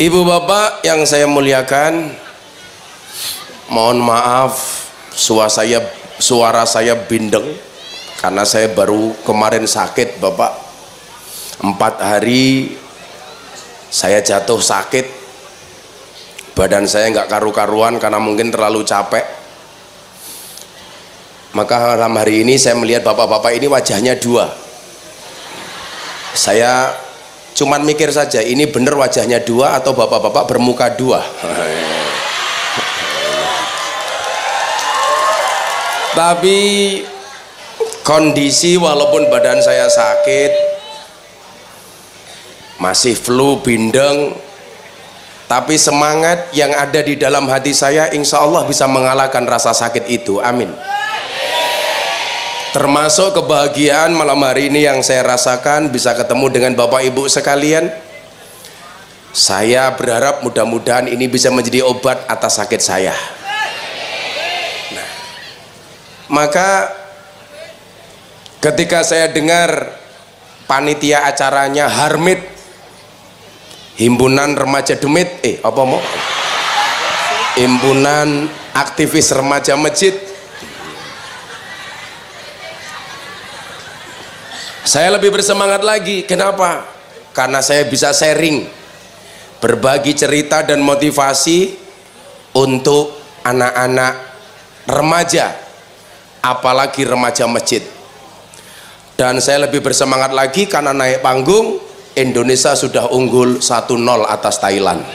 Ibu bapak yang saya muliakan, mohon maaf suara saya bindeng karena saya baru kemarin sakit bapak. 4 hari saya jatuh sakit, badan saya nggak karu-karuan karena mungkin terlalu capek. Maka malam hari ini saya melihat bapak-bapak ini wajahnya dua. Saya cuman mikir saja, ini bener wajahnya dua atau bapak-bapak bermuka dua. Tapi kondisi walaupun badan saya sakit, masih flu, bindeng, tapi semangat yang ada di dalam hati saya insya Allah bisa mengalahkan rasa sakit itu. Amin. Termasuk kebahagiaan malam hari ini yang saya rasakan bisa ketemu dengan bapak ibu sekalian. Saya berharap mudah-mudahan ini bisa menjadi obat atas sakit saya. Nah, maka ketika saya dengar panitia acaranya Harmit, Himpunan Remaja Demit, Himpunan Aktivis Remaja Masjid, saya lebih bersemangat lagi. Kenapa? Karena saya bisa sharing, berbagi cerita dan motivasi untuk anak-anak remaja, apalagi remaja masjid. Dan saya lebih bersemangat lagi karena naik panggung Indonesia sudah unggul 1-0 atas Thailand.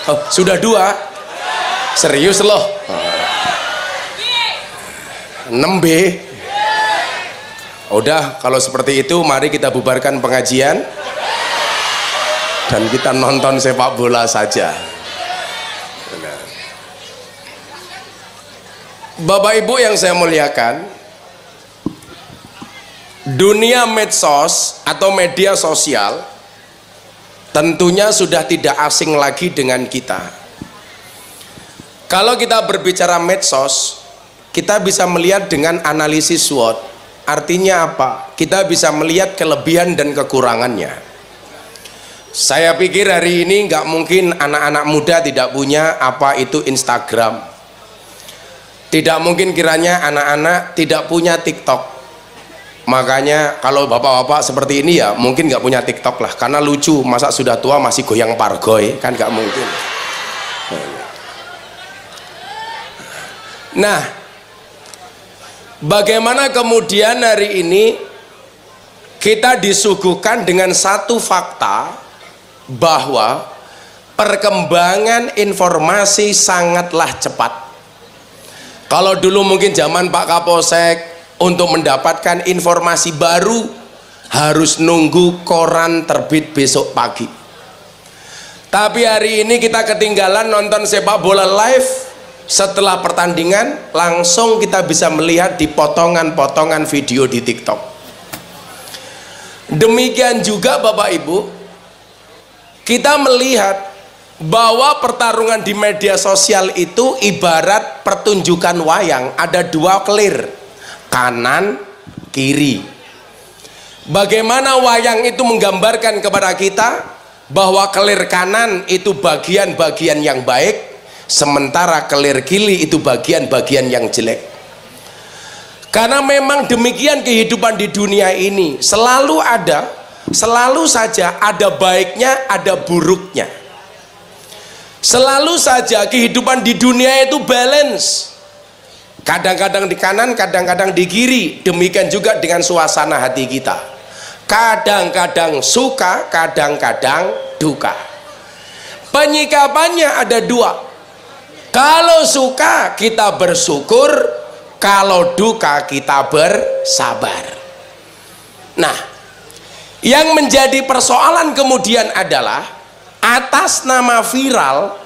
Oh, sudah 2? Serius loh? 6B. Udah, kalau seperti itu mari kita bubarkan pengajian dan kita nonton sepak bola saja. Bapak ibu yang saya muliakan, dunia medsos atau media sosial tentunya sudah tidak asing lagi dengan kita. Kalau kita berbicara medsos, kita bisa melihat dengan analisis SWOT. Artinya apa? Kita bisa melihat kelebihan dan kekurangannya. Saya pikir hari ini nggak mungkin anak-anak muda tidak punya apa itu Instagram. Tidak mungkin kiranya anak-anak tidak punya TikTok. Makanya kalau bapak-bapak seperti ini ya mungkin nggak punya TikTok lah, karena lucu, masa sudah tua masih goyang pargoy, kan nggak mungkin. Nah, bagaimana kemudian hari ini kita disuguhkan dengan satu fakta bahwa perkembangan informasi sangatlah cepat. Kalau dulu mungkin zaman Pak Kapolsek untuk mendapatkan informasi baru harus nunggu koran terbit besok pagi. Tapi hari ini kita ketinggalan nonton sepak bola live. Setelah pertandingan langsung kita bisa melihat di potongan-potongan video di TikTok. Demikian juga Bapak Ibu, kita melihat bahwa pertarungan di media sosial itu ibarat pertunjukan wayang, ada 2 kelir, kanan kiri. Bagaimana wayang itu menggambarkan kepada kita bahwa kelir kanan itu bagian-bagian yang baik, sementara kelir kiri itu bagian-bagian yang jelek. Karena memang demikian kehidupan di dunia ini, selalu saja ada baiknya, ada buruknya. Selalu saja kehidupan di dunia itu balance, kadang-kadang di kanan, kadang-kadang di kiri. Demikian juga dengan suasana hati kita, kadang-kadang suka, kadang-kadang duka. Penyikapannya ada 2. Kalau suka kita bersyukur, kalau duka kita bersabar. Nah, yang menjadi persoalan kemudian adalah atas nama viral,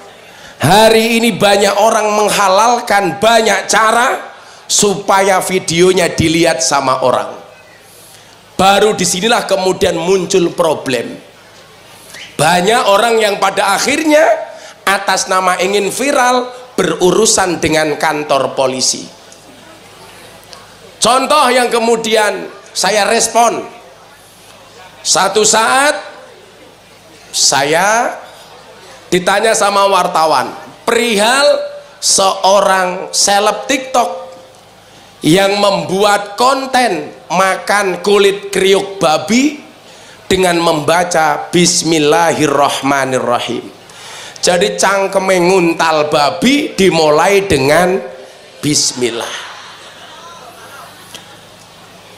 hari ini banyak orang menghalalkan banyak cara supaya videonya dilihat sama orang. Baru disinilah kemudian muncul problem. Banyak orang yang pada akhirnya atas nama ingin viral berurusan dengan kantor polisi. Contoh yang kemudian saya respon, Satu saat saya ditanya sama wartawan perihal seorang seleb TikTok yang membuat konten makan kulit kriuk babi dengan membaca Bismillahirrahmanirrahim. Jadi cangkeme nguntal babi dimulai dengan Bismillah.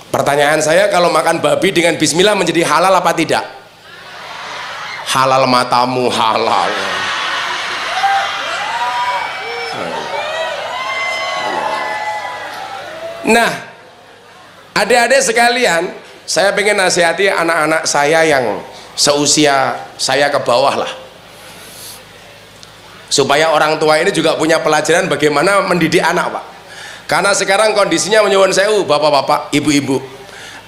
Pertanyaan saya, kalau makan babi dengan Bismillah menjadi halal apa tidak? Halal matamu halal. Nah, adik-adik sekalian, saya pengen nasihati anak-anak saya yang seusia saya ke bawah lah, supaya orang tua ini juga punya pelajaran bagaimana mendidik anak, Pak. Karena sekarang kondisinya menyuwun sewu, bapak-bapak, ibu-ibu,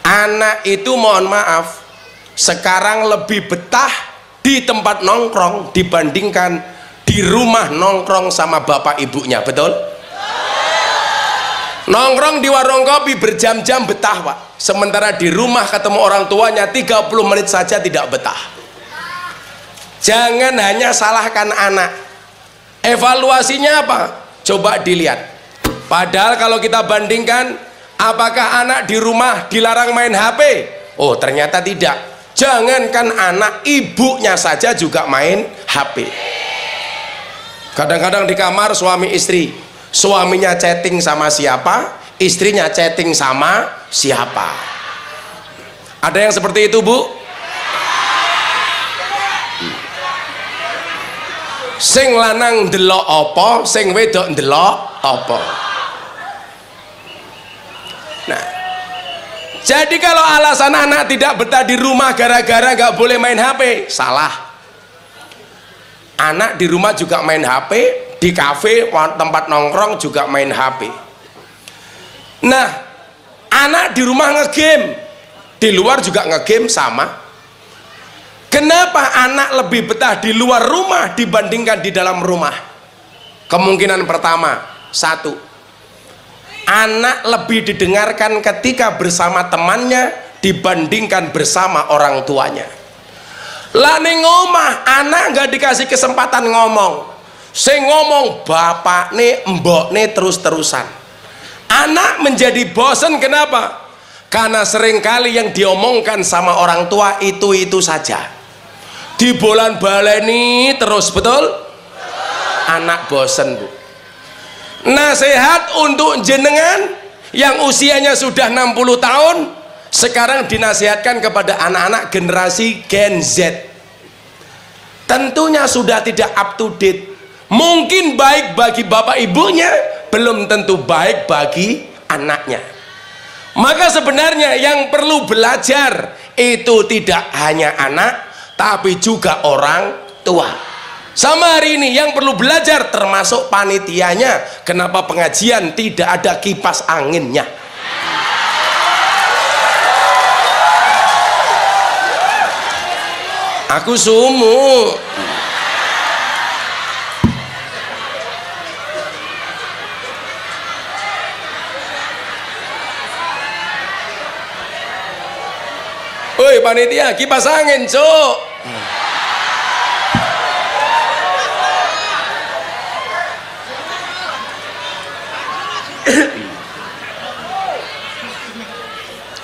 anak itu mohon maaf sekarang lebih betah di tempat nongkrong dibandingkan di rumah nongkrong sama bapak ibunya, betul? Nongkrong di warung kopi berjam-jam betah, Pak. Sementara di rumah ketemu orang tuanya 30 menit saja tidak betah. Jangan hanya salahkan anak. Evaluasinya apa? Coba dilihat. Padahal kalau kita bandingkan, apakah anak di rumah dilarang main HP? Oh, ternyata tidak. Jangankan anak, ibunya saja juga main HP. Kadang-kadang di kamar suami istri, suaminya chatting sama siapa, istrinya chatting sama siapa. Ada yang seperti itu, Bu? Sing lanang ndelok apa, sing wedok ndelok apa. Nah, jadi kalau alasan anak tidak betah di rumah gara-gara nggak boleh main HP, salah. Anak di rumah juga main HP, di kafe, tempat nongkrong juga main HP. Nah, anak di rumah ngegame, di luar juga ngegame sama. Kenapa anak lebih betah di luar rumah dibandingkan di dalam rumah? Kemungkinan pertama, satu, anak lebih didengarkan ketika bersama temannya dibandingkan bersama orang tuanya. Lah ning omah anak nggak dikasih kesempatan ngomong, sing ngomong bapak nih mbok nih terus-terusan. Anak menjadi bosen, kenapa? Karena seringkali yang diomongkan sama orang tua itu saja, dibolan baleni terus, betul? Anak bosen, Bu. Nasihat untuk jenengan yang usianya sudah 60 tahun sekarang dinasihatkan kepada anak-anak generasi Gen Z. Tentunya sudah tidak up to date. Mungkin baik bagi bapak ibunya, belum tentu baik bagi anaknya. Maka sebenarnya yang perlu belajar itu tidak hanya anak, tapi juga orang tua. Sama hari ini yang perlu belajar termasuk panitianya. Kenapa pengajian tidak ada kipas anginnya? Aku sumu. Woi panitia, kipas angin, Cuk.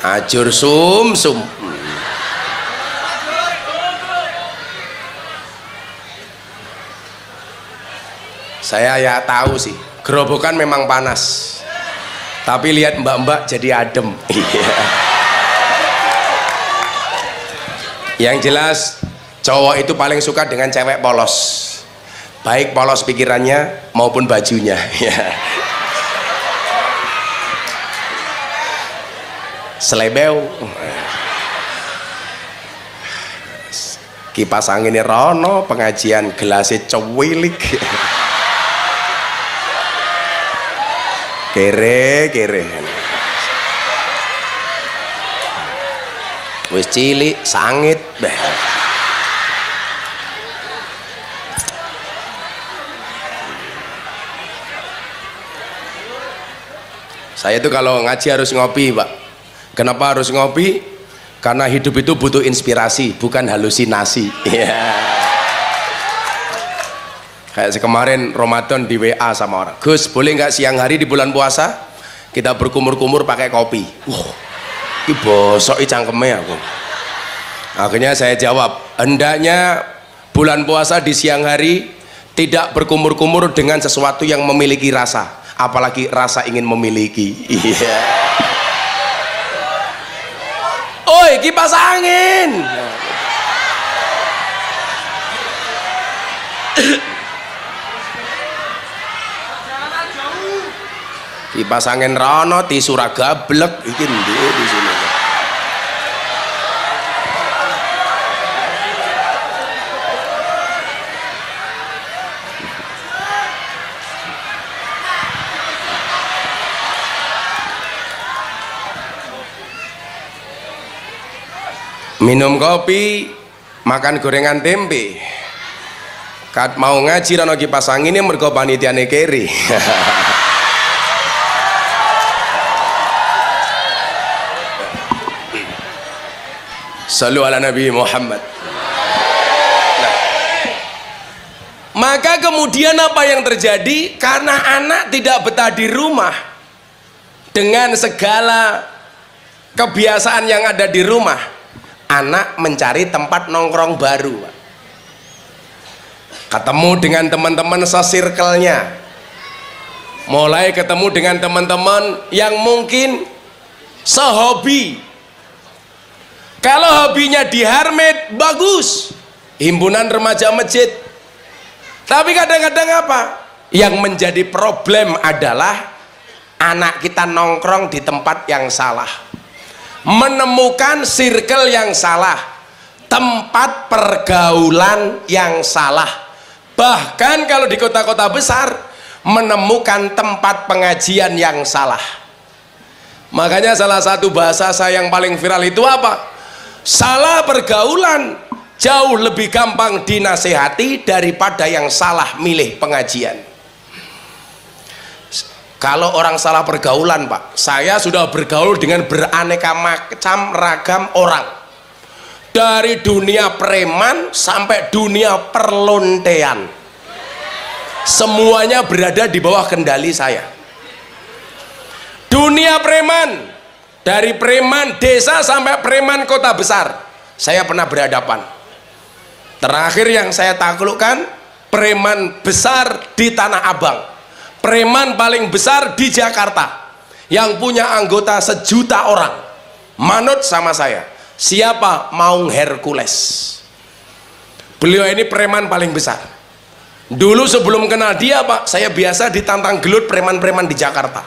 Ajur sum. Saya ya tahu sih, gerobokan memang panas. Tapi lihat mbak-mbak jadi adem. Yang jelas cowok itu paling suka dengan cewek polos, baik polos pikirannya maupun bajunya. Selebeu. Kipas anginnya rono, pengajian gelasnya cewilik. Kere. Wis cilik sangit. Saya tuh kalau ngaji harus ngopi, Pak. Kenapa harus ngopi? Karena hidup itu butuh inspirasi, bukan halusinasi. Kayak kemarin Ramadan di WA sama orang, Gus boleh nggak siang hari di bulan puasa kita berkumur-kumur pakai kopi? Ini bosok cangkeme aku. Akhirnya saya jawab, hendaknya bulan puasa di siang hari tidak berkumur-kumur dengan sesuatu yang memiliki rasa, apalagi rasa ingin memiliki. Oi, kipas angin. Kipas angin rono di Suragablek iki ndek di sini. Minum kopi, makan gorengan tempe. Kat mau ngaji rono kipas angin ini mergo panitiane keri. Sallu ala Nabi Muhammad. Nah, maka kemudian apa yang terjadi? Karena anak tidak betah di rumah dengan segala kebiasaan yang ada di rumah, anak mencari tempat nongkrong baru, ketemu dengan teman-teman se-circle-nya, mulai ketemu dengan teman-teman yang mungkin sehobi. Kalau hobinya di Harmed, bagus, himpunan remaja masjid. Tapi kadang-kadang apa? Yang menjadi problem adalah anak kita nongkrong di tempat yang salah, menemukan circle yang salah, tempat pergaulan yang salah. Bahkan kalau di kota-kota besar, menemukan tempat pengajian yang salah. Makanya salah satu bahasa saya yang paling viral itu apa? Salah pergaulan jauh lebih gampang dinasehati daripada yang salah milih pengajian. Kalau orang salah pergaulan, Pak, saya sudah bergaul dengan beraneka macam ragam orang, dari dunia preman sampai dunia perlontean, semuanya berada di bawah kendali saya. Dunia preman, dari preman desa sampai preman kota besar, saya pernah berhadapan. Terakhir yang saya taklukkan, preman besar di Tanah Abang, preman paling besar di Jakarta, yang punya anggota 1 juta orang, manut sama saya. Siapa? Maung Hercules. Beliau ini preman paling besar. Dulu sebelum kenal dia, Pak, saya biasa ditantang gelut preman-preman di Jakarta.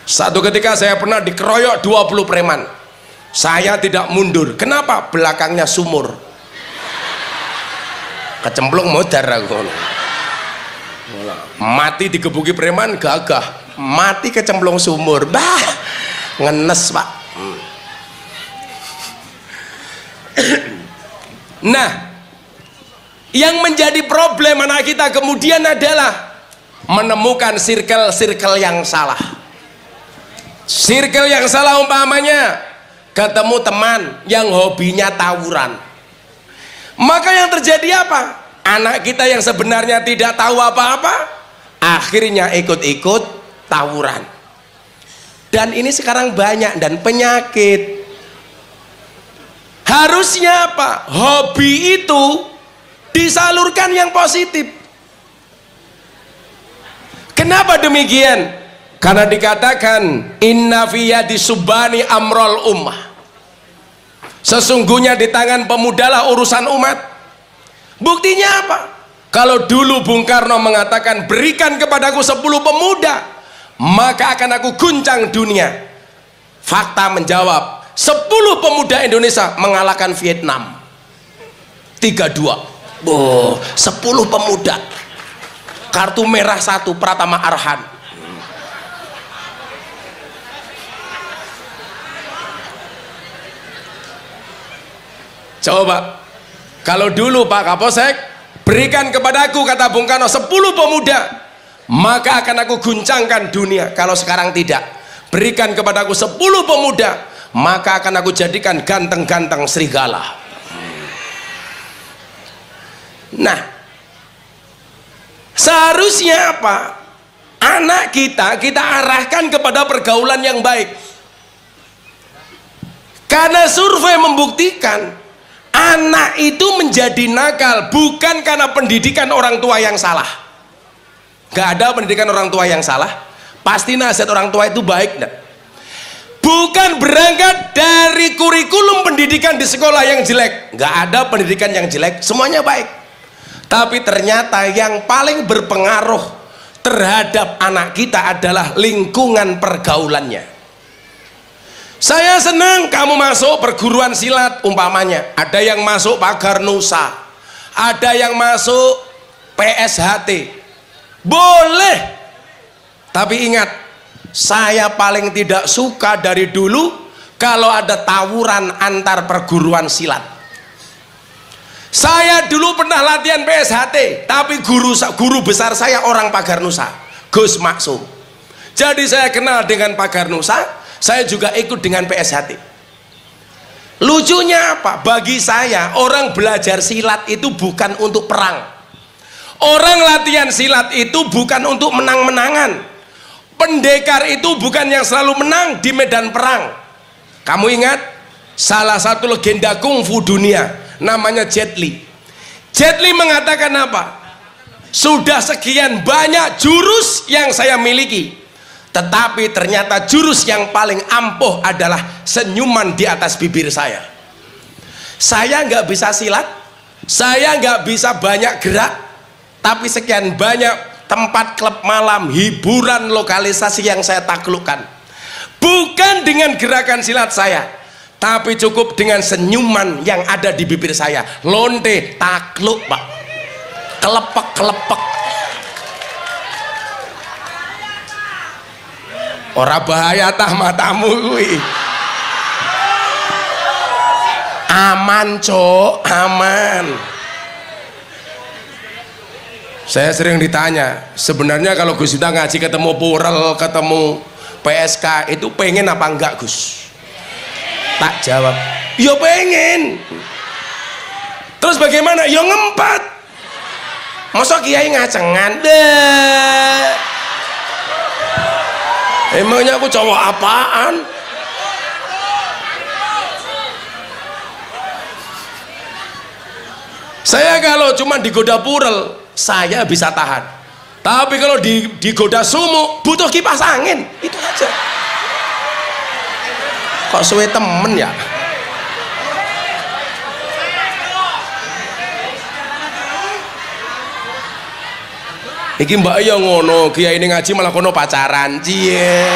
Satu ketika saya pernah dikeroyok 20 preman. Saya tidak mundur. Kenapa? Belakangnya sumur. Kecemplung modar aku. Mati digebuki preman gagah, mati kecemplung sumur. Bah, ngenes, Pak. Nah, yang menjadi problem anak kita kemudian adalah menemukan circle-circle yang salah. Circle yang salah umpamanya ketemu teman yang hobinya tawuran. Maka yang terjadi apa? Anak kita yang sebenarnya tidak tahu apa-apa akhirnya ikut-ikut tawuran. Dan ini sekarang banyak dan penyakit. Harusnya apa? Hobi itu disalurkan yang positif. Kenapa demikian? Karena dikatakan inna fiyadi subani amrol ummah, sesungguhnya di tangan pemudalah urusan umat. Buktinya apa? Kalau dulu Bung Karno mengatakan berikan kepadaku 10 pemuda maka akan aku guncang dunia, fakta menjawab 10 pemuda Indonesia mengalahkan Vietnam 3-2. 10 pemuda, kartu merah 1 Pratama Arhan. Coba kalau dulu Pak Kapolsek berikan kepadaku, kata Bung Karno, 10 pemuda maka akan aku guncangkan dunia. Kalau sekarang tidak, berikan kepadaku 10 pemuda maka akan aku jadikan ganteng-ganteng serigala. Nah, seharusnya apa? Anak kita arahkan kepada pergaulan yang baik. Karena survei membuktikan anak itu menjadi nakal bukan karena pendidikan orang tua yang salah. Gak ada pendidikan orang tua yang salah. Pasti nasihat orang tua itu baik. Bukan berangkat dari kurikulum pendidikan di sekolah yang jelek. Gak ada pendidikan yang jelek, semuanya baik. Tapi ternyata yang paling berpengaruh terhadap anak kita adalah lingkungan pergaulannya. Saya senang kamu masuk perguruan silat umpamanya. Ada yang masuk Pagar Nusa, ada yang masuk PSHT. Boleh. Tapi ingat, saya paling tidak suka dari dulu kalau ada tawuran antar perguruan silat. Saya dulu pernah latihan PSHT, tapi guru besar saya orang Pagar Nusa, Gus Maksum. Jadi saya kenal dengan Pagar Nusa, saya juga ikut dengan PSHT. Lucunya apa? Bagi saya orang belajar silat itu bukan untuk perang. Orang latihan silat itu bukan untuk menang-menangan. Pendekar itu bukan yang selalu menang di medan perang. Kamu ingat salah satu legenda kungfu dunia namanya Jet Li. Jet Li mengatakan apa? Sudah sekian banyak jurus yang saya miliki, tetapi ternyata jurus yang paling ampuh adalah senyuman di atas bibir saya. Saya nggak bisa silat, saya nggak bisa banyak gerak, tapi sekian banyak tempat klub malam, hiburan lokalisasi yang saya taklukkan bukan dengan gerakan silat saya, tapi cukup dengan senyuman yang ada di bibir saya. Lonte takluk pak, kelepek ora bahaya tah matamu kuwi. Aman cok, aman. Saya sering ditanya, sebenarnya kalau Gus Miftah ngaji ketemu Purel, ketemu PSK itu pengen apa enggak Gus? Tak jawab, ya pengen. Terus bagaimana? Ya ngempat. Masa kiai ngacengan deh. Emangnya aku cowok apaan? Saya kalau cuma digoda Purel saya bisa tahan, tapi kalau digoda sumuk butuh kipas angin, itu aja. Kok suwe temen ya? Iki mbak ya ngono, kiai ini ngaji malah kono pacaran, cie.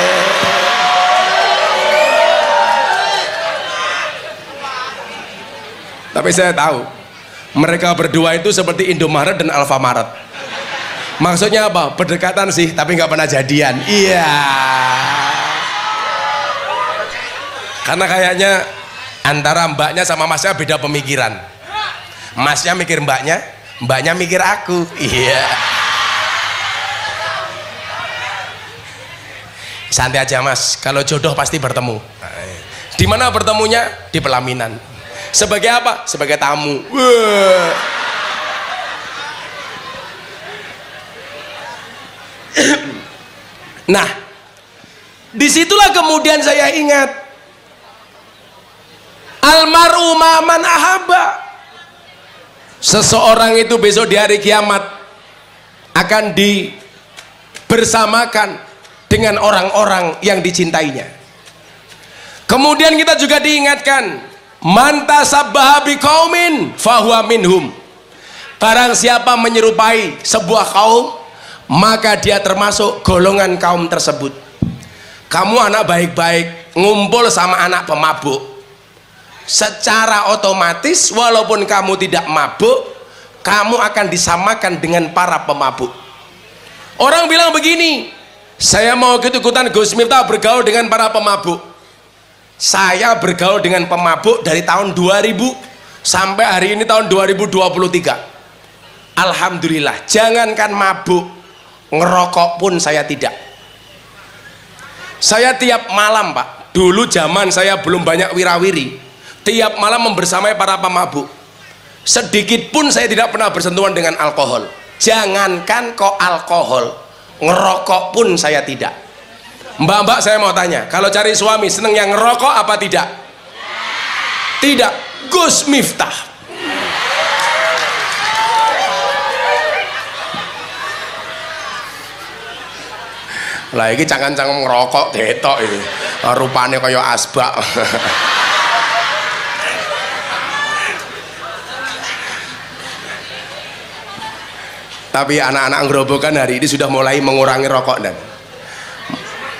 Tapi saya tahu mereka berdua itu seperti Indomaret dan Alfamaret. Maksudnya apa? Berdekatan sih, tapi nggak pernah jadian. Iya. Karena kayaknya antara mbaknya sama masnya beda pemikiran. Masnya mikir mbaknya, mbaknya mikir aku. Iya. Santai aja mas, kalau jodoh pasti bertemu. Di mana bertemunya? Di pelaminan. Sebagai apa? Sebagai tamu. Nah, disitulah kemudian saya ingat almarhum man ahabba. Seseorang itu besok di hari kiamat akan dibersamakan dengan orang-orang yang dicintainya. Kemudian kita juga diingatkan, man tasabbaha biqaumin fahuwa minhum. Barang siapa menyerupai sebuah kaum, maka dia termasuk golongan kaum tersebut. Kamu anak baik-baik ngumpul sama anak pemabuk, secara otomatis walaupun kamu tidak mabuk, kamu akan disamakan dengan para pemabuk. Orang bilang begini, saya mau ikut-ikutan Gus Miftah bergaul dengan para pemabuk. Saya bergaul dengan pemabuk dari tahun 2000 sampai hari ini tahun 2023. Alhamdulillah, jangankan mabuk, ngerokok pun saya tidak. Saya tiap malam pak Dulu zaman saya belum banyak wirawiri, tiap malam membersamai para pemabuk. Sedikit pun saya tidak pernah bersentuhan dengan alkohol. Jangankan kok alkohol, ngerokok pun saya tidak. Mbak-mbak, saya mau tanya, kalau cari suami seneng yang ngerokok apa tidak? Tidak. Gus Miftah. Lah iki cangan-cangan ngerokok ketok iki. Rupane kaya asbak. Tapi anak-anak Gerobokan hari ini sudah mulai mengurangi rokok dan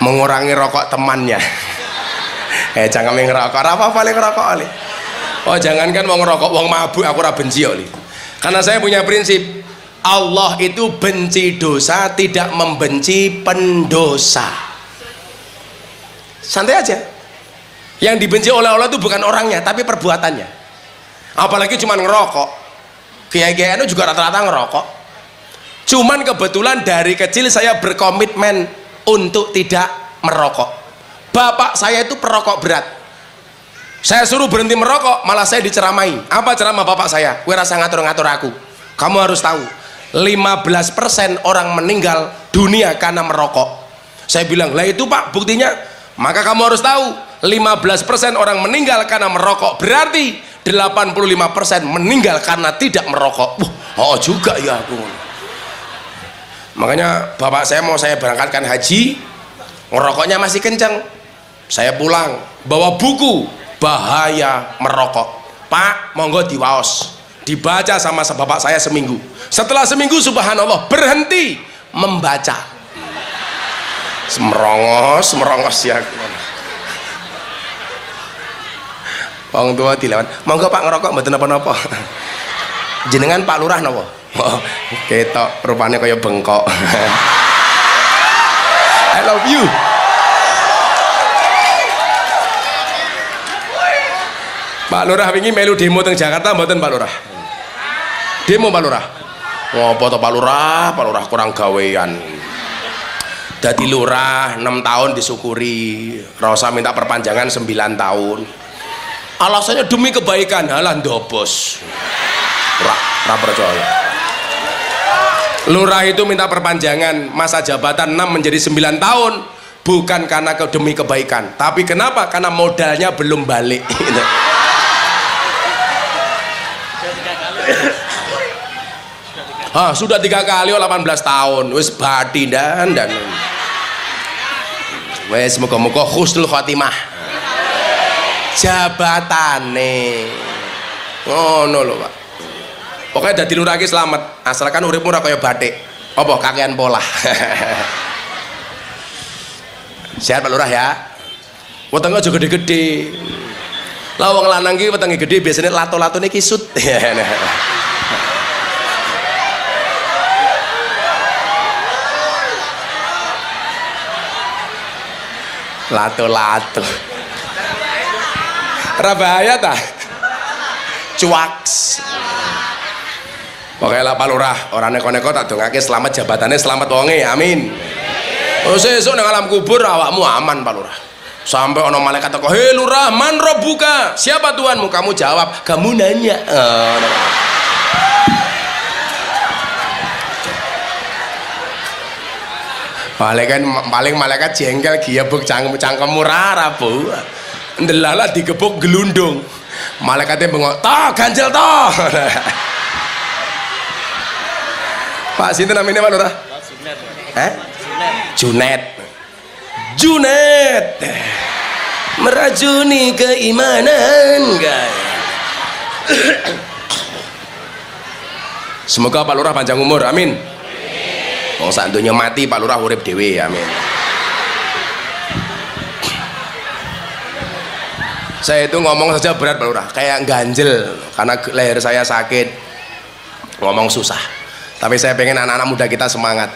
mengurangi rokok temannya. Jangan ngerokok, apa paling ngerokok oli. Oh jangankan mau ngerokok, wong mabuk aku ora benci oli. Karena saya punya prinsip, Allah itu benci dosa, tidak membenci pendosa. Santai aja. Yang dibenci oleh Allah itu bukan orangnya, tapi perbuatannya. Apalagi cuma ngerokok. Kiai-kiai itu juga rata-rata ngerokok. Cuman kebetulan dari kecil saya berkomitmen untuk tidak merokok. Bapak saya itu perokok berat. Saya suruh berhenti merokok, malah saya diceramai. Apa ceramah bapak saya? Kowe rasa ngatur-ngatur aku. Kamu harus tahu, 15% orang meninggal dunia karena merokok. Saya bilang, lah itu pak buktinya. Maka kamu harus tahu, 15% orang meninggal karena merokok, berarti 85% meninggal karena tidak merokok. Oh juga ya aku. Makanya bapak saya mau saya berangkatkan haji, ngerokoknya masih kencang. Saya pulang bawa buku bahaya merokok. Pak monggo diwaos, dibaca sama bapak saya seminggu. Setelah seminggu subhanallah berhenti membaca. Semerongos ya. Wong tua dilawan, monggo pak ngerokok mboten napa-napa. Jenengan Pak Lurah napa? Oh, ketok rupanya kaya bengkok. I love you. Pak Lurah wingi melu demo teng Jakarta mboten Pak Lurah? Demo Pak Lurah. Ngopo to Pak Lurah? Pak Lurah kurang gawean. Dadi lurah 6 tahun disyukuri, rasa minta perpanjangan 9 tahun. Alasannya demi kebaikan. Halah ndobos. Ora percaya. Lurah itu minta perpanjangan masa jabatan 6 menjadi 9 tahun bukan karena demi kebaikan, tapi kenapa? Karena modalnya belum balik. Sudah 3 kali 18 tahun wis badi dan wis muga-muga husnul khotimah jabatane ngono lho Pak. Pokoknya dadi lurah iki selamat asalkan uripmu ora kaya batik apa kakean pola. Sehat Pak Lurah ya. Wetenge aja gede-gede. Lah wong lanang ki wetenge gede biasanya lato-latone kisut. Lato-lato. Ora bahaya ta? Cuaks. Pokoknya lah Pak Lurah, orang neko-neko tak dongake selamat jabatannya, selamat wonge, amin. Sesuk nang alam kubur awakmu aman Pak Lurah. Sampai ono malaikat teko, "Hei Lurah, man robbuka?" Siapa Tuhanmu? Kamu jawab, kamu nanya. Paling malaikat jengkel giyebuk cangkemmu rara Bu. Ndelala digebuk gelundung. Malaikatnya bengok, "Toh, ganjel toh." Pak sinten namanya Pak Lurah? Junet. Junet. Merajuni keimanan, guys. Semoga Pak Lurah panjang umur, amin. Wong sak donya mati Pak Lurah urip dhewe, amin. Saya itu ngomong saja berat Pak Lurah, kayak ganjel karena leher saya sakit, ngomong susah. Tapi saya pengen anak-anak muda kita semangat.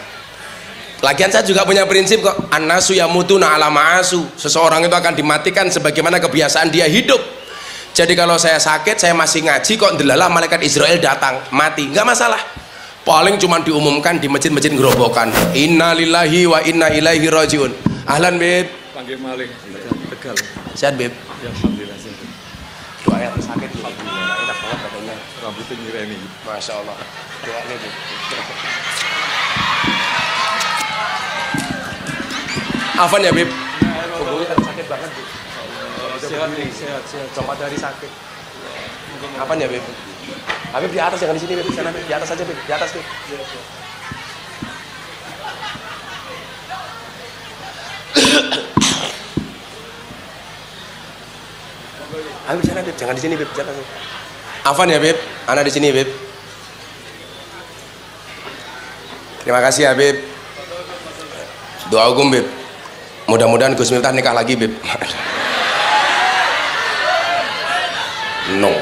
Lagian saya juga punya prinsip kok, annasu yamutuna ala ma'asu. Seseorang itu akan dimatikan sebagaimana kebiasaan dia hidup. Jadi kalau saya sakit, saya masih ngaji kok ndelalah malaikat Israel datang, mati, nggak masalah. Paling cuma diumumkan di masjid-masjid Gerobokan, inna lillahi wa inna ilaihi rajiun. Ahlan bib. Panggil maling. Sehat Beb? Ya, alhamdulillah sehat. Doanya sakit Beb. Enak banget badannya. Rambutnya nyireni. Masya Allah. Doanya Beb. Afan ya Beb? Punggungnya tadi sakit banget Beb. Sehat nih, sehat. 4 hari sakit. Afan ya Beb? Habib di atas, jangan di sini Beb. Sana Beb, di atas aja Beb. Di atas Beb. Habib sana Beb, jangan di sini Beb. Jangan. Afan ya Beb, Ana di sini Beb. Terima kasih Habib. Doa hukum Beb. Mudah-mudahan Gus Miftah nikah lagi Beb. No.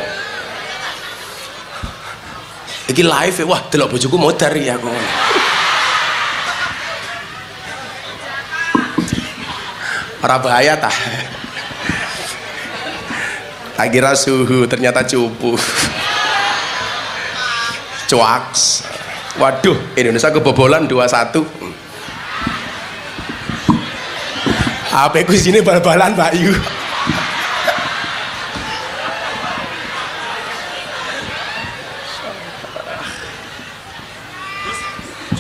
Iki live ya, wah delok bojoku modar ya aku. Ora bahaya tah. Tak kira suhu, ternyata cupu. Cuaks. Waduh, Indonesia kebobolan 2-1. HP ku sini bal-balan Pak Yu.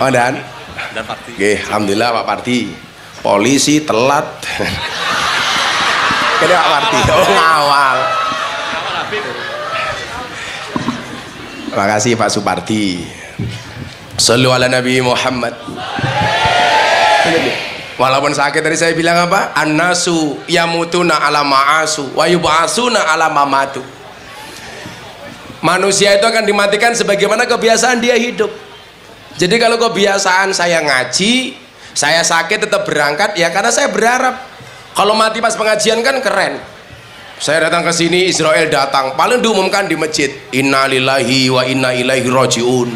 Oh dan Parti. Oke, alhamdulillah Pak Parti. Polisi telat. Ini Pak Parti. Oh ngawal. Terima kasih Pak Suparti. Shallu ala Nabi Muhammad. Walaupun sakit tadi saya bilang apa? An-nasu yamutuna ala ma'asu wa yub'asuna ala mamatu. Manusia itu akan dimatikan sebagaimana kebiasaan dia hidup. Jadi kalau kebiasaan saya ngaji, saya sakit tetap berangkat ya karena saya berharap kalau mati pas pengajian kan keren. Saya datang ke sini, Israel datang, paling diumumkan di masjid, Inna lillahi wa inna ilaihi rajiun.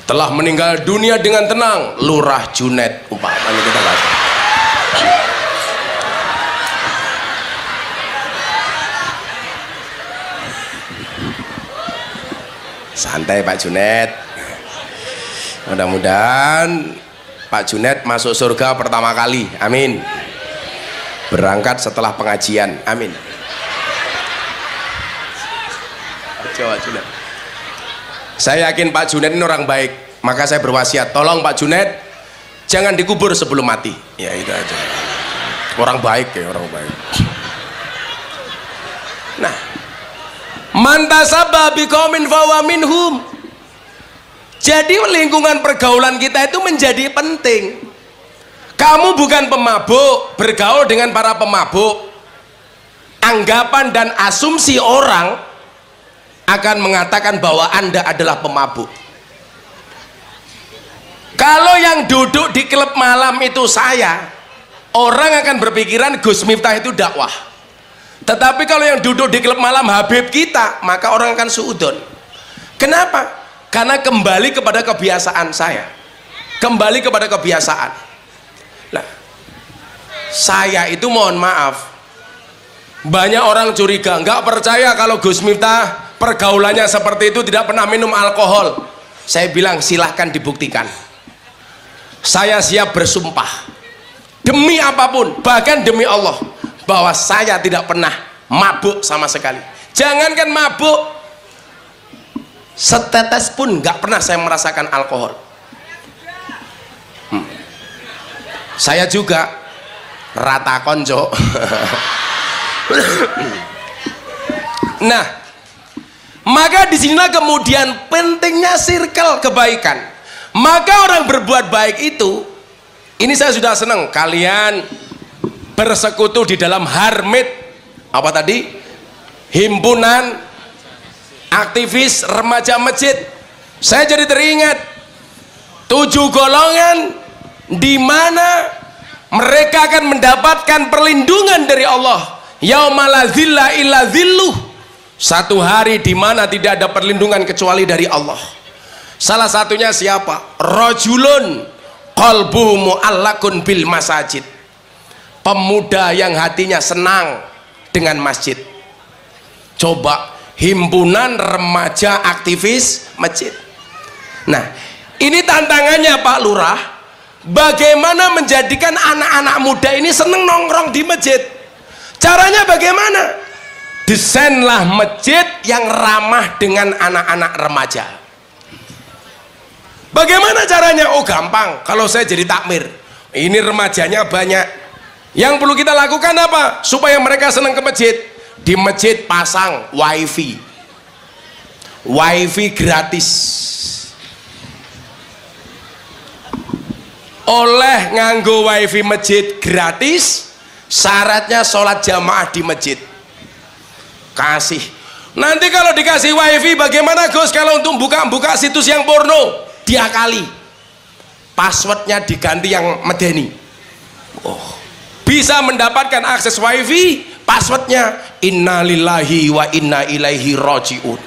Telah meninggal dunia dengan tenang, Lurah Junet. Umpamanya kita baca. Santai Pak Junet. Mudah-mudahan Pak Junet masuk surga pertama kali, amin. Berangkat setelah pengajian, amin. Jawa Junet. Saya yakin Pak Junet ini orang baik, maka saya berwasiat, tolong Pak Junet jangan dikubur sebelum mati. Ya itu aja. Orang baik ya, orang baik. Nah, mantasabba biqaumin fahuwa minhum. Jadi lingkungan pergaulan kita itu menjadi penting. Kamu bukan pemabuk, bergaul dengan para pemabuk. Anggapan dan asumsi orang akan mengatakan bahwa Anda adalah pemabuk. Kalau yang duduk di klub malam itu saya, orang akan berpikiran Gus Miftah itu dakwah. Tetapi kalau yang duduk di klub malam Habib kita, maka orang akan suudon. Kenapa? Karena kembali kepada kebiasaan saya, kembali kepada kebiasaan. Nah, saya itu mohon maaf, banyak orang curiga, nggak percaya kalau Gus Miftah pergaulannya seperti itu, tidak pernah minum alkohol. Saya bilang silahkan dibuktikan. Saya siap bersumpah demi apapun, bahkan demi Allah, bahwa saya tidak pernah mabuk sama sekali. Jangankan mabuk, setetes pun nggak pernah saya merasakan alkohol. Saya juga rata konco. Nah, maka disinilah kemudian pentingnya circle kebaikan. Maka orang berbuat baik itu, ini saya sudah senang kalian bersekutu di dalam Harmit, apa tadi, himpunan aktivis remaja masjid. Saya jadi teringat 7 golongan di mana mereka akan mendapatkan perlindungan dari Allah. Yaumala zilla illa zilluh. Satu hari di mana tidak ada perlindungan kecuali dari Allah. Salah satunya siapa? Rajulun qalbuhu mu'allaqun bil masajid. Pemuda yang hatinya senang dengan masjid. Coba, himpunan remaja aktivis masjid. Nah, ini tantangannya Pak Lurah, bagaimana menjadikan anak-anak muda ini seneng nongkrong di masjid. Caranya bagaimana? Desainlah masjid yang ramah dengan anak-anak remaja. Bagaimana caranya? Oh gampang, kalau saya jadi takmir, ini remajanya banyak, yang perlu kita lakukan apa? Supaya mereka senang ke masjid. Di masjid pasang wifi gratis. Oleh nganggo wifi masjid gratis, syaratnya sholat jamaah di masjid. Kasih. Nanti kalau dikasih wifi bagaimana Gus? Kalau untuk buka situs yang porno, diakali, passwordnya diganti yang medeni. Oh, bisa mendapatkan akses wifi, passwordnya innalillahi wa inna ilaihi rajiun.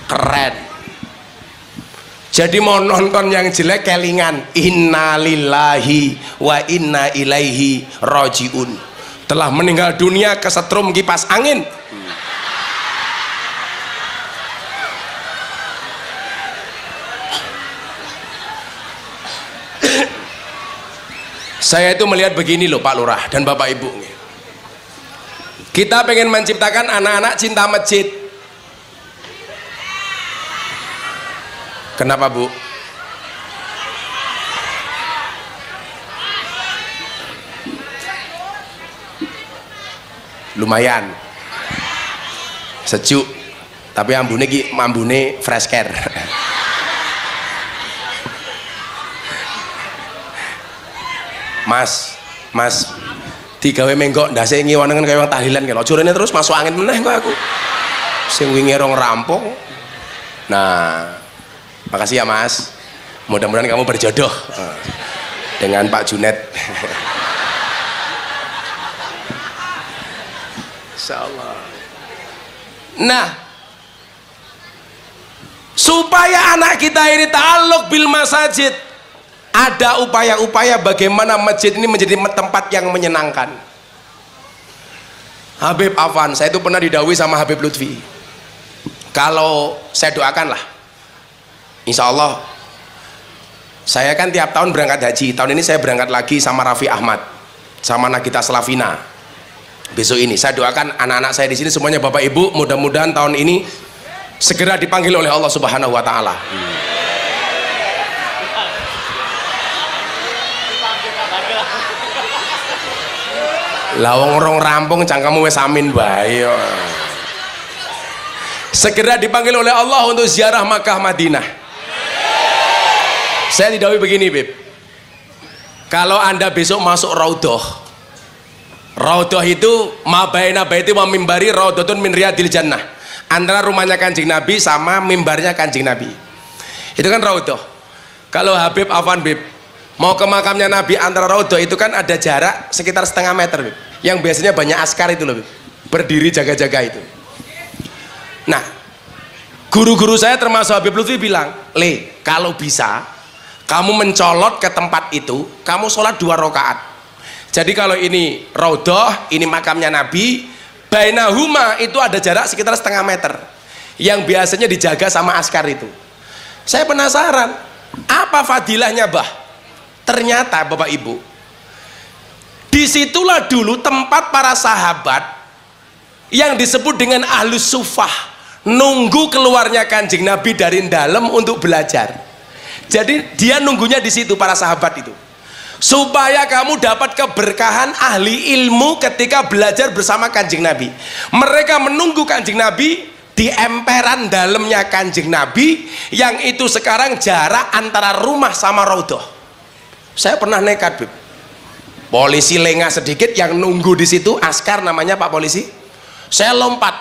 Keren. Jadi mau nonton yang jelek kelingan innalillahi wa inna ilaihi rajiun, telah meninggal dunia kesetrum kipas angin. Saya itu melihat begini loh Pak Lurah dan Bapak Ibu, kita pengen menciptakan anak-anak cinta masjid. Kenapa Bu? Lumayan sejuk, tapi ambune fresh care. Mas digawe menggok ndase ngiwanengen kaya wong tahlilan kaya curene terus masuk angin meneh kok aku sing wingi rong rampung. Nah, makasih ya Mas, mudah-mudahan kamu berjodoh dengan Pak Junet. Insyaallah. Nah, supaya anak kita ini ta'alluq bil masajid, ada upaya-upaya bagaimana masjid ini menjadi tempat yang menyenangkan. Habib Afan, saya itu pernah didhawuhi sama Habib Lutfi, kalau saya doakan lah, insya Allah saya kan tiap tahun berangkat haji. Tahun ini saya berangkat lagi sama Raffi Ahmad, sama Nagita Slavina. Besok ini saya doakan anak-anak saya di sini semuanya Bapak Ibu, mudah-mudahan tahun ini segera dipanggil oleh Allah Subhanahu wa Ta'ala. Lawang rong rampung cangkamu wes amin bae. Segera dipanggil oleh Allah untuk ziarah Makkah Madinah. Saya didhawuhi begini Bib, kalau Anda besok masuk Raudhah itu mabaina baiti wa mimbari raudhatun min riyadil jannah, antara rumahnya Kanjeng Nabi sama mimbarnya Kanjeng Nabi, itu kan Raudhah. Kalau Habib Afan Bib mau ke makamnya Nabi antara Raudhah itu kan ada jarak sekitar setengah meter Bib, yang biasanya banyak askar itu loh Bib, berdiri jaga-jaga itu. Nah, guru-guru saya termasuk Habib Lutfi bilang, Le, kalau bisa kamu mencolot ke tempat itu, kamu sholat 2 rakaat. Jadi kalau ini Raudhah, ini makamnya Nabi, bainahuma itu ada jarak sekitar setengah meter, yang biasanya dijaga sama askar itu. Saya penasaran, apa fadilahnya Bah? Ternyata Bapak Ibu, disitulah dulu tempat para sahabat yang disebut dengan ahlus sufah, nunggu keluarnya Kanjeng Nabi dari dalam untuk belajar. Jadi dia nunggunya di situ para sahabat itu, supaya kamu dapat keberkahan ahli ilmu ketika belajar bersama Kanjeng Nabi. Mereka menunggu Kanjeng Nabi di emperan dalamnya Kanjeng Nabi, yang itu sekarang jarak antara rumah sama Raudhah. Saya pernah nekat Bib, polisi lengah sedikit, yang nunggu di situ askar namanya Pak Polisi. Saya lompat,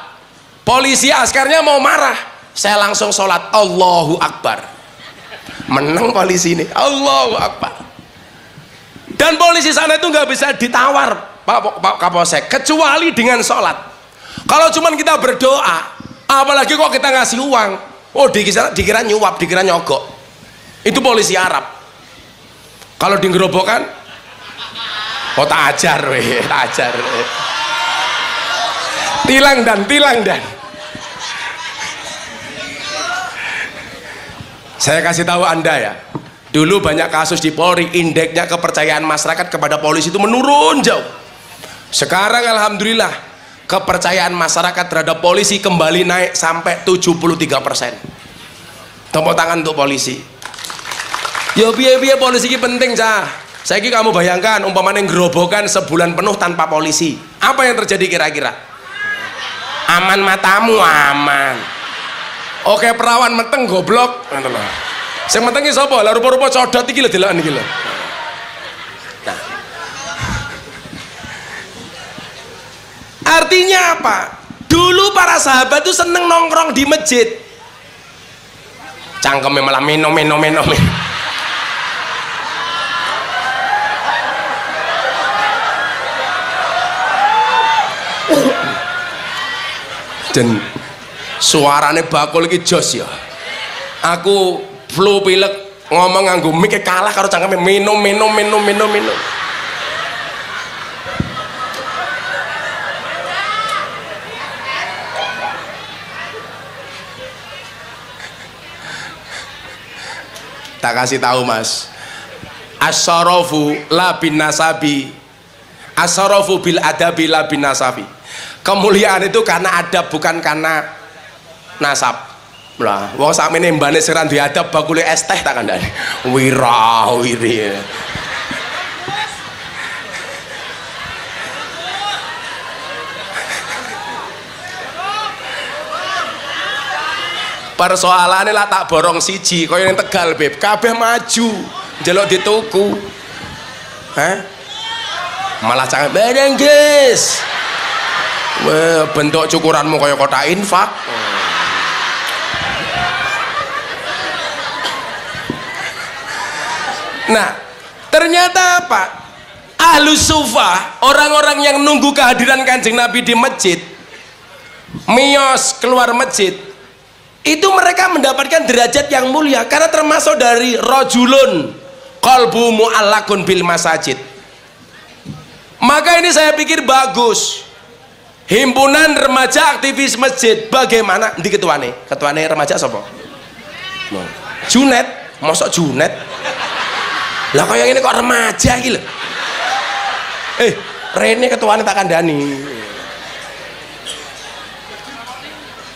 polisi askarnya mau marah, saya langsung sholat Allahu Akbar. Menang polisi ini, Allahu Akbar. Dan polisi sana itu nggak bisa ditawar Pak Kapolsek, kecuali dengan sholat. Kalau cuman kita berdoa, apalagi kok kita ngasih uang, oh dikira nyuap, dikira nyogok. Itu polisi Arab. Kalau di gerobokan, oh tak ajar weh, tak ajar weh. Tilang dan saya kasih tahu Anda ya, dulu banyak kasus di Polri, indeksnya kepercayaan masyarakat kepada polisi itu menurun jauh. Sekarang alhamdulillah kepercayaan masyarakat terhadap polisi kembali naik sampai 73%. Tepuk tangan untuk polisi. Yo biaya polisi ini penting cah. Saiki kamu bayangkan umpamanya gerobokan sebulan penuh tanpa polisi, apa yang terjadi kira-kira? Aman matamu aman. Oke perawan meteng goblok. Sing meteng iki sapa? Lah rupa-rupa codot iki lho deloken iki lho. Nah. Artinya apa? Dulu para sahabat tuh seneng nongkrong di masjid. Cangkeme malah minum. Dan suarane bakul iki jos ya. Aku flu pilek ngomong nganggo mic kalah karo cangkeme minum. Tak kasih tahu mas, as-sarafu la bin nasabi, as-sarafu bil adabi la bin nasabi. Kemuliaan itu karena adab bukan karena nasab. Lah, wong sakmene mbane seran duwe adab bakule es teh tak kandhane. Wirawiri. Persoalannya lah tak borong siji kaya yang Tegal beb, kabeh maju njaluk dituku. Malah jangan bareng guys. Wah, bentuk cukuranmu kaya kotak infak. Nah, ternyata apa? Ahlus Sufah, orang-orang yang nunggu kehadiran Kanjeng Nabi di masjid, miyos keluar masjid, itu mereka mendapatkan derajat yang mulia karena termasuk dari rajulun qalbu mu'allakun bil masajid. Maka ini saya pikir bagus. Himpunan remaja aktivis masjid bagaimana di ketuane remaja sapa? Junet, mosok Junet lah kaya ini kok remaja iki lho. Rene ketuane tak kandhani.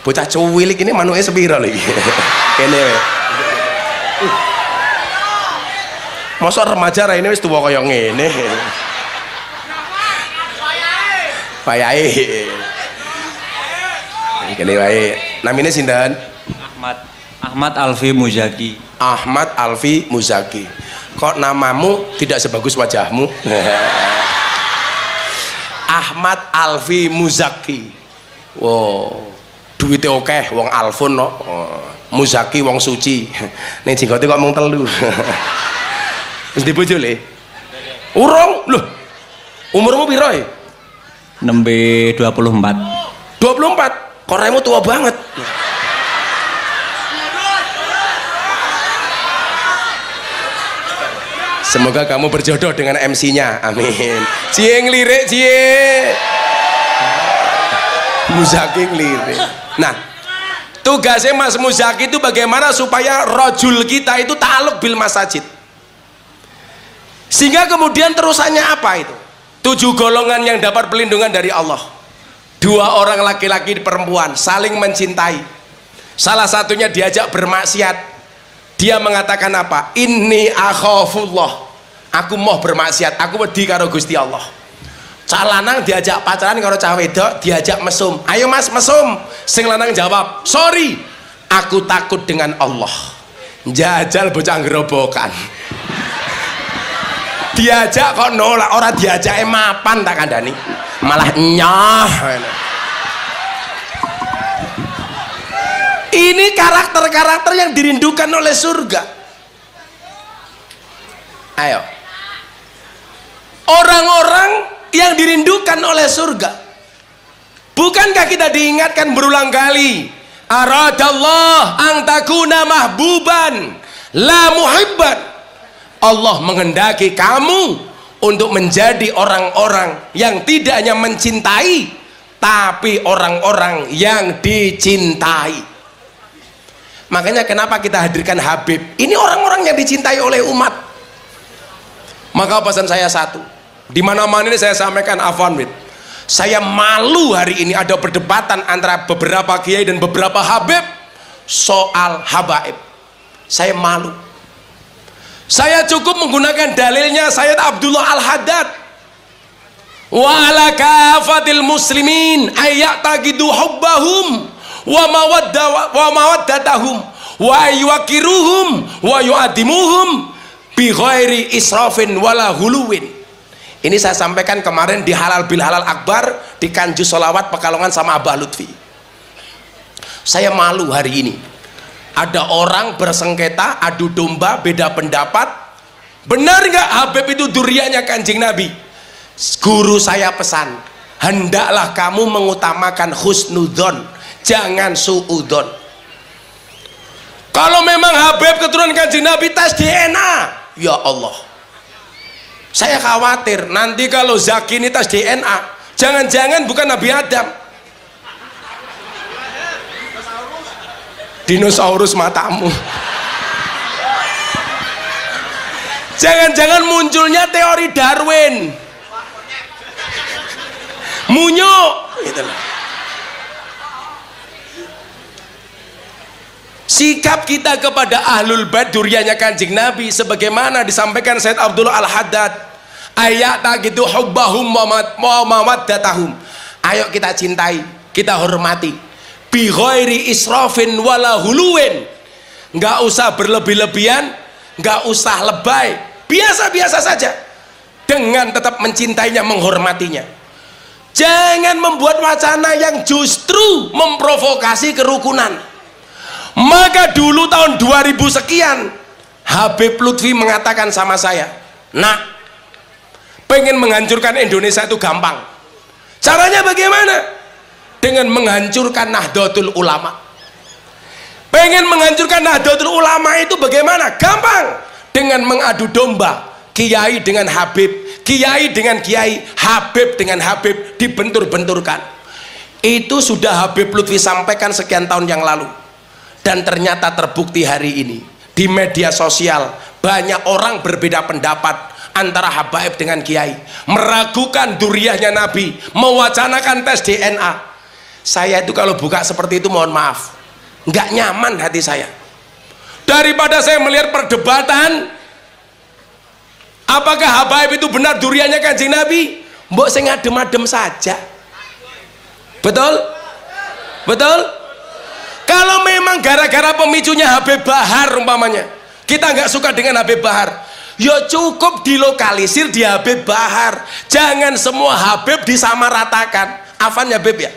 Bocah cuwilik ini manuke sepira lho iki. Kene wae. Mosok remaja rene wis tuwa kaya ngene. Wayahe. Kene wae. Namine sinten? Ahmad Alfi Muzaki. Ahmad Alfi Muzaki. Kok namamu tidak sebagus wajahmu? Ahmad Alfi Muzaki. Wow, duitnya oke, wong Alfon no. Muzaki wong suci. Ning jenggote kok mung 3. Wis dibojo le? Urung lho. Umurmu piro e? Nembe 24. 24. Koremu tua banget. Semoga kamu berjodoh dengan MC-nya. Amin. Cie ngelirik cie. Muzaki ngelirik. Nah, tugasnya Mas Muzaki itu bagaimana supaya rojul kita itu ta'alluq bil masajid. Sehingga kemudian terusannya apa itu? 7 golongan yang dapat perlindungan dari Allah. 2 orang laki-laki perempuan saling mencintai. Salah satunya diajak bermaksiat. Dia mengatakan apa? Inni akhafullah. Aku mau bermaksiat, aku wedi karo Gusti Allah. Cah lanang diajak pacaran karo cah wedok, diajak mesum. Ayo mas mesum. Sing lanang jawab, sorry, aku takut dengan Allah. Jajal bocah gerobokan. Diajak kok nolak, orang diajak mapan tak kandani, malah nyah. Ini karakter-karakter yang dirindukan oleh surga. Ayo, orang-orang yang dirindukan oleh surga. Bukankah kita diingatkan berulang kali, aradallah ang takuna mahbuban la muhibban. Allah menghendaki kamu untuk menjadi orang-orang yang tidak hanya mencintai, tapi orang-orang yang dicintai. Makanya kenapa kita hadirkan Habib? Ini orang-orang yang dicintai oleh umat. Maka pesan saya satu, di mana-mana ini saya sampaikan afwan wid. Saya malu hari ini ada perdebatan antara beberapa kiai dan beberapa habib soal habaib. Saya malu. Saya cukup menggunakan dalilnya Sayyid Abdullah Al-Haddad. Wa ala kafatil muslimin ayyataqidu hubbahum wa mawaddatahum wa yuwakiruhum wa yu'adimuhum bi ghairi israfin wala huluwin. Ini saya sampaikan kemarin di Halal bil Halal Akbar di Kanjus Sholawat Pekalongan sama Abah Lutfi. Saya malu hari ini ada orang bersengketa, adu domba, beda pendapat. Benar nggak Habib itu duriannya Kanjeng Nabi? Guru saya pesan, hendaklah kamu mengutamakan husnudzon, jangan suudzon. Kalau memang Habib keturunan Kanjeng Nabi, tes DNA. Ya Allah, saya khawatir nanti kalau Zaki ini tes DNA, jangan-jangan bukan Nabi Adam. Dinosaurus matamu. Jangan-jangan munculnya teori Darwin. Munyo gitu loh. Sikap kita kepada ahlul bait duriannya Kanjeng Nabi sebagaimana disampaikan Sayyid Abdullah Al-Haddad, ayat gitu hubbahum wa mawaddatahum. Ayo kita cintai, kita hormati. Bi ghairi israfin wala huluwin. Nggak usah berlebih-lebihan, nggak usah lebay, biasa-biasa saja, dengan tetap mencintainya, menghormatinya. Jangan membuat wacana yang justru memprovokasi kerukunan. Maka dulu tahun 2000 sekian Habib Lutfi mengatakan sama saya, nak, pengen menghancurkan Indonesia itu gampang. Caranya bagaimana? Dengan menghancurkan Nahdlatul Ulama. Pengen menghancurkan Nahdlatul Ulama itu bagaimana? Gampang. Dengan mengadu domba kiai dengan Habib, kiai dengan kiai, Habib dengan Habib, dibentur-benturkan. Itu sudah Habib Lutfi sampaikan sekian tahun yang lalu, dan ternyata terbukti hari ini di media sosial banyak orang berbeda pendapat antara habaib dengan kiai, meragukan duriahnya Nabi, mewacanakan tes DNA. Saya itu kalau buka seperti itu mohon maaf, nggak nyaman hati saya. Daripada saya melihat perdebatan apakah habaib itu benar duriannya Kanjeng Nabi, mbok sing adem-adem saja. Betul? Betul? Kalau memang gara-gara pemicunya Habib Bahar umpamanya, kita nggak suka dengan Habib Bahar, ya cukup dilokalisir di Habib Bahar. Jangan semua Habib disamaratakan. Afan ya Habib ya.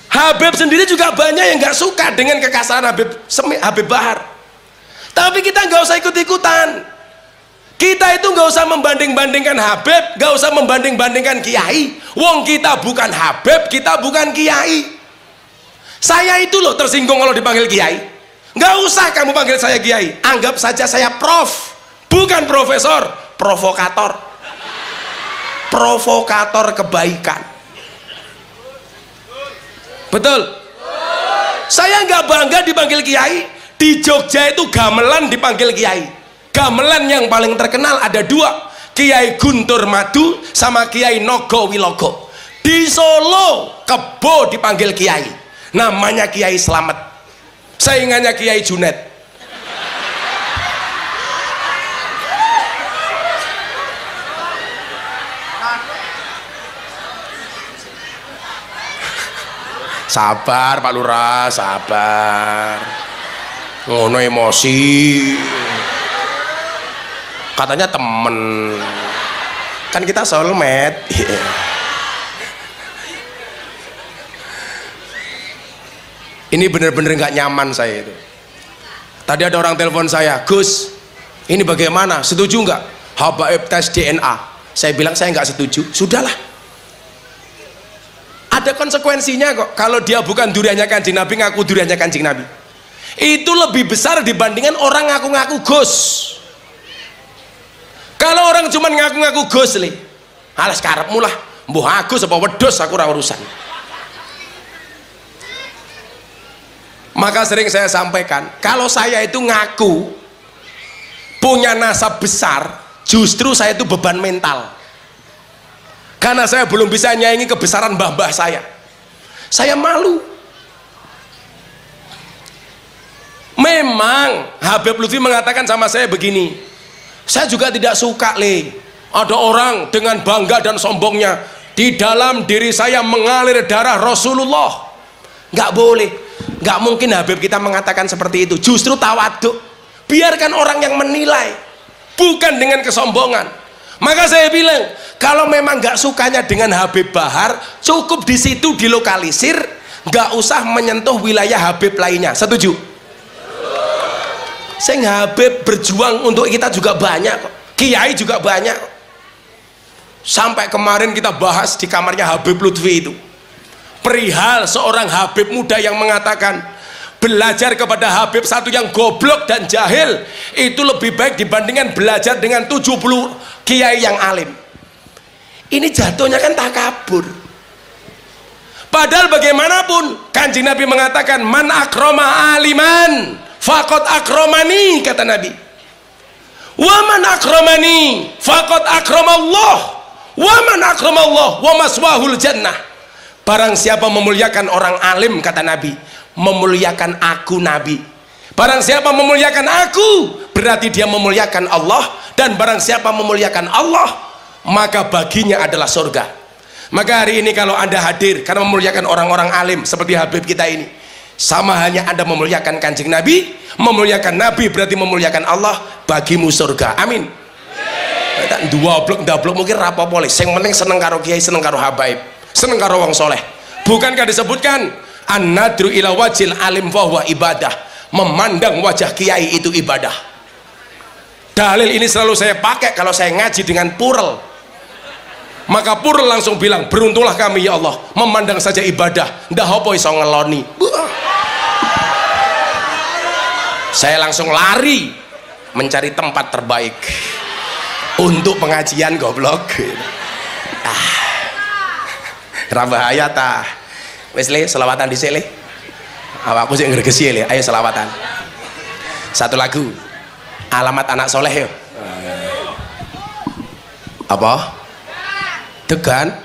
Habib sendiri juga banyak yang nggak suka dengan kekasaran Habib Bahar. Tapi kita nggak usah ikut-ikutan. Kita itu nggak usah membanding-bandingkan Habib, nggak usah membanding-bandingkan kiai. Wong kita bukan Habib, kita bukan kiai. Saya itu loh tersinggung kalau dipanggil kiai. Nggak usah kamu panggil saya kiai, anggap saja saya prof, bukan profesor, provokator. Provokator kebaikan. Betul? Saya nggak bangga dipanggil kiai. Di Jogja itu gamelan dipanggil kiai. Gamelan yang paling terkenal ada dua, Kiai Guntur Madu sama Kiai Nogo Wilogo. Di Solo Kebo dipanggil kiai, namanya Kiai Slamet, saingannya Kiai Junet. Sabar Pak Lurah, sabar. Ngono emosi. Katanya temen. Kan kita soulmate. Ini bener-bener nggak nyaman saya itu. Tadi ada orang telepon saya, Gus, ini bagaimana? Setuju nggak? Habaib tes DNA. Saya bilang saya nggak setuju. Sudahlah. Ada konsekuensinya kok. Kalau dia bukan duriannya Kanjeng Nabi, ngaku duriannya Kanjeng Nabi, itu lebih besar dibandingkan orang ngaku-ngaku Gus. Kalau orang cuma ngaku-ngaku Gus li, alas karepmu lah, mbuh aku apa wedhus aku ora urusan. Maka sering saya sampaikan, kalau saya itu ngaku punya nasab besar, justru saya itu beban mental. karena saya belum bisa nyaingi kebesaran mbah-mbah saya malu. Memang Habib Lutfi mengatakan sama saya begini, saya juga tidak suka ada orang dengan bangga dan sombongnya, di dalam diri saya mengalir darah Rasulullah. Nggak boleh, nggak mungkin Habib kita mengatakan seperti itu. Justru tawaduk, biarkan orang yang menilai, bukan dengan kesombongan. Maka saya bilang, kalau memang nggak sukanya dengan Habib Bahar, cukup di situ dilokalisir, nggak usah menyentuh wilayah Habib lainnya. Setuju? Sing Habib berjuang untuk kita juga banyak kok. Kiai juga banyak kok. Sampai kemarin kita bahas di kamarnya Habib Lutfi itu, perihal seorang Habib muda yang mengatakan belajar kepada Habib satu yang goblok dan jahil itu lebih baik dibandingkan belajar dengan 70 kiai yang alim. Ini jatuhnya kan takabur. Padahal bagaimanapun Kanjeng Nabi mengatakan man akroma aliman faqad akromani, kata Nabi. Wa man akromani faqad akramallah, wa man akramallah wa maswahul jannah. Barang siapa memuliakan orang alim, kata Nabi, memuliakan aku Nabi. Barang siapa memuliakan aku, berarti dia memuliakan Allah, dan barang siapa memuliakan Allah, maka baginya adalah surga. Maka hari ini kalau Anda hadir karena memuliakan orang-orang alim seperti Habib kita ini, sama halnya Anda memuliakan Kanjeng Nabi. Memuliakan Nabi berarti memuliakan Allah, bagimu surga. Amin. Dua blok mungkin rapopo le. Sing penting seneng karo kiai, seneng karo habaib, seneng karo wong soleh. Bukankah disebutkan an-nadru ila wajil alim fahuwa ibadah, memandang wajah kiai itu ibadah. Dalil ini selalu saya pakai kalau saya ngaji dengan Purel. Maka Purel langsung bilang, beruntunglah kami ya Allah, memandang saja ibadah, ndak apa iso ngeloni. Saya langsung lari mencari tempat terbaik untuk pengajian, goblok. Rabahaya ta. Wis le, selawatan dhisik le. Awakku sik ngregesi le. Ayo selawatan. Satu lagu. Alamat anak soleh yo. Apa? Degan.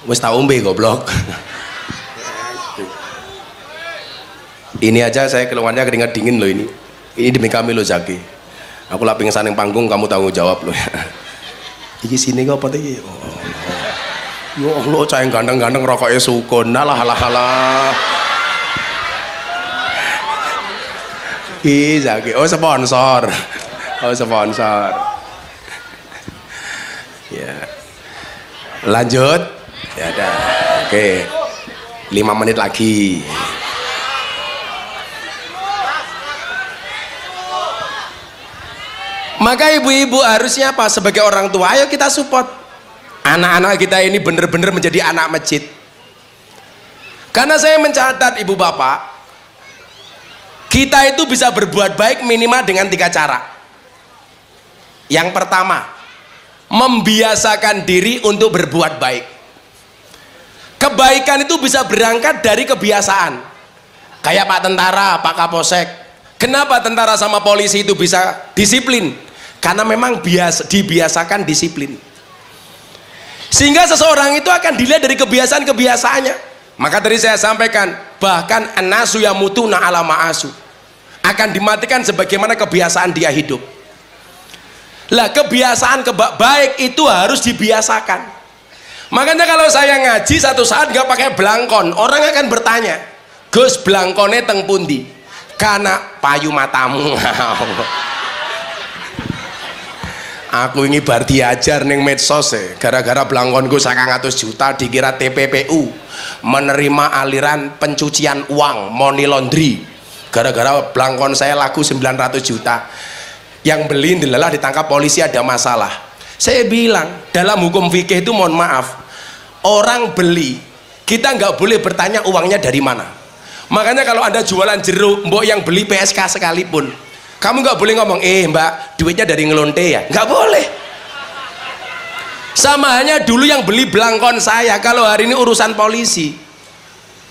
Wis tak ombe goblok. Ini aja saya keluarnya keringat dingin loh ini. Ini demi kami loh Zaki. Aku lah pingsan yang panggung, kamu tanggung jawab loh. Iki sini kok apa tadi? Oh. Ya Allah, cah yang ganteng-ganteng rokoknya sukun. Alah. Ih Zaki, oh sponsor. Ya. Lanjut. Ya dah. Oke. 5 menit lagi. Maka ibu-ibu harusnya apa? Sebagai orang tua, ayo kita support anak-anak kita ini benar-benar menjadi anak masjid. Karena saya mencatat ibu bapak, kita itu bisa berbuat baik minimal dengan 3 cara. Yang pertama, membiasakan diri untuk berbuat baik. Kebaikan itu bisa berangkat dari kebiasaan. Kayak Pak Tentara, Pak Kapolsek. Kenapa tentara sama polisi itu bisa disiplin? Karena memang dibiasakan disiplin, sehingga seseorang itu akan dilihat dari kebiasaan-kebiasaannya. Maka tadi saya sampaikan, bahkan an-nasu yamutuna ala ma'asu, akan dimatikan sebagaimana kebiasaan dia hidup. Lah kebiasaan baik itu harus dibiasakan. Makanya kalau saya ngaji satu saat nggak pakai belangkon, orang akan bertanya, Gus belangkone teng pundi? Karena payu matamu. Aku ini bar diajar ning medsos gara-gara belangkonku 100 juta dikira TPPU, menerima aliran pencucian uang, money laundry. Gara-gara belangkon saya laku 900 juta. Yang beli dilelah ditangkap polisi, ada masalah. Saya bilang, dalam hukum fikih itu mohon maaf, orang beli, kita nggak boleh bertanya uangnya dari mana. Makanya kalau Anda jualan jeruk, mbok yang beli PSK sekalipun, kamu nggak boleh ngomong, mbak duitnya dari ngelonte ya, nggak boleh. Sama halnya dulu yang beli belangkon saya, kalau hari ini urusan polisi,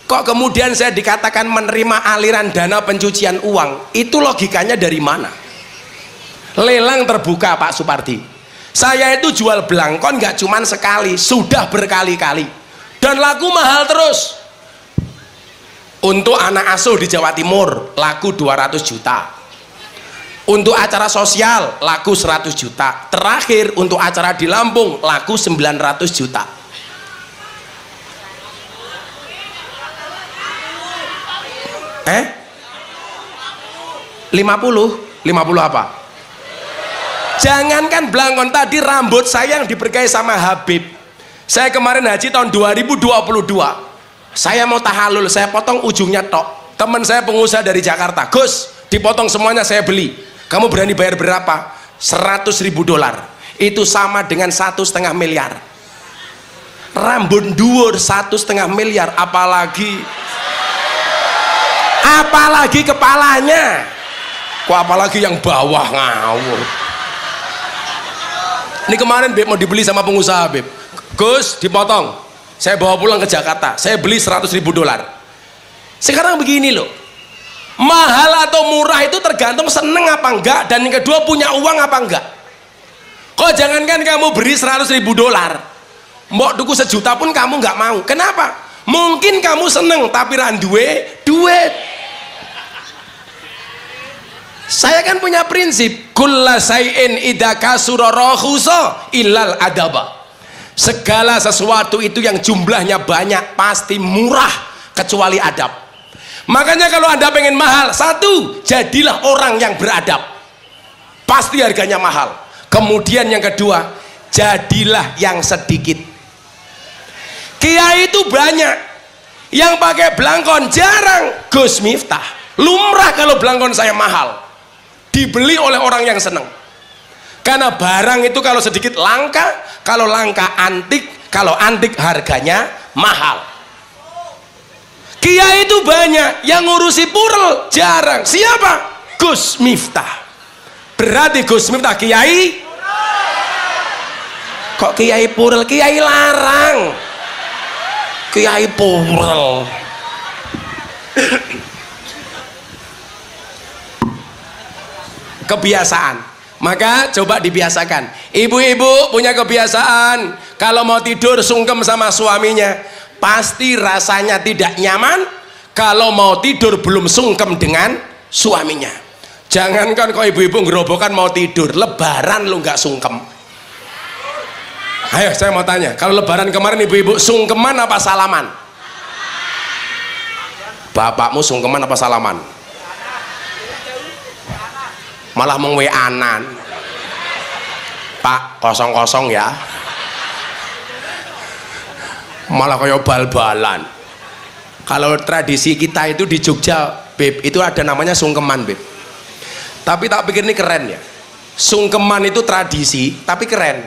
kok kemudian saya dikatakan menerima aliran dana pencucian uang, itu logikanya dari mana? Lelang terbuka Pak Supardi, Saya itu jual blangkon nggak cuman sekali, sudah berkali-kali, dan laku mahal terus. Untuk anak asuh di Jawa Timur laku 200 juta, untuk acara sosial laku 100 juta, terakhir untuk acara di Lampung laku 900 juta. Eh? 50 apa? Jangankan blangkon, tadi rambut saya yang diberkahi sama Habib. Saya kemarin haji tahun 2022. Saya mau tahalul, saya potong ujungnya tok. Teman saya pengusaha dari Jakarta, Gus, dipotong semuanya saya beli. Kamu berani bayar berapa? 100.000 dolar. Itu sama dengan 1,5 miliar. Rambut dhuwur 1,5 miliar, apalagi kepalanya. Kok apalagi yang bawah, ngawur. Ini kemarin Beb mau dibeli sama pengusaha, Beb. Gus, dipotong. Saya bawa pulang ke Jakarta, saya beli 100.000 dolar. Sekarang begini loh, mahal atau murah itu tergantung seneng apa enggak, dan yang kedua punya uang apa enggak. Kok jangankan kamu beri 100.000 dolar, mbok tuku 1 juta pun kamu nggak mau. Kenapa? Mungkin kamu seneng tapi randuwe duit. Saya kan punya prinsip, kulla sayin idza kasura rakhusa illal adaba. Segala sesuatu itu yang jumlahnya banyak pasti murah kecuali adab. Makanya kalau Anda pengen mahal, satu, jadilah orang yang beradab, pasti harganya mahal. Kemudian yang kedua, jadilah yang sedikit. Kiai itu banyak, yang pakai blangkon jarang. Gus Miftah lumrah kalau blangkon saya mahal, dibeli oleh orang yang seneng. Karena barang itu kalau sedikit langka, kalau langka antik, kalau antik harganya mahal. Kiai itu banyak, yang ngurusi purel jarang. Siapa? Gus Miftah. Berarti Gus Miftah kiai? Kok kiai purel? Kiai larang. Kiai purel. Kebiasaan. Maka coba dibiasakan. Ibu-ibu punya kebiasaan kalau mau tidur sungkem sama suaminya, pasti rasanya tidak nyaman kalau mau tidur belum sungkem dengan suaminya. Jangankan kok ibu-ibu ngerobokan mau tidur, lebaran lu nggak sungkem. Ayo saya mau tanya, kalau lebaran kemarin ibu-ibu sungkeman apa salaman? Bapakmu sungkeman apa salaman? Malah mengweanan. Pak, kosong-kosong ya. Malah kayak bal-balan. Kalau tradisi kita itu di Jogja, Beb, itu ada namanya sungkeman, Beb. Tapi tak pikir ini keren ya. Sungkeman itu tradisi, tapi keren.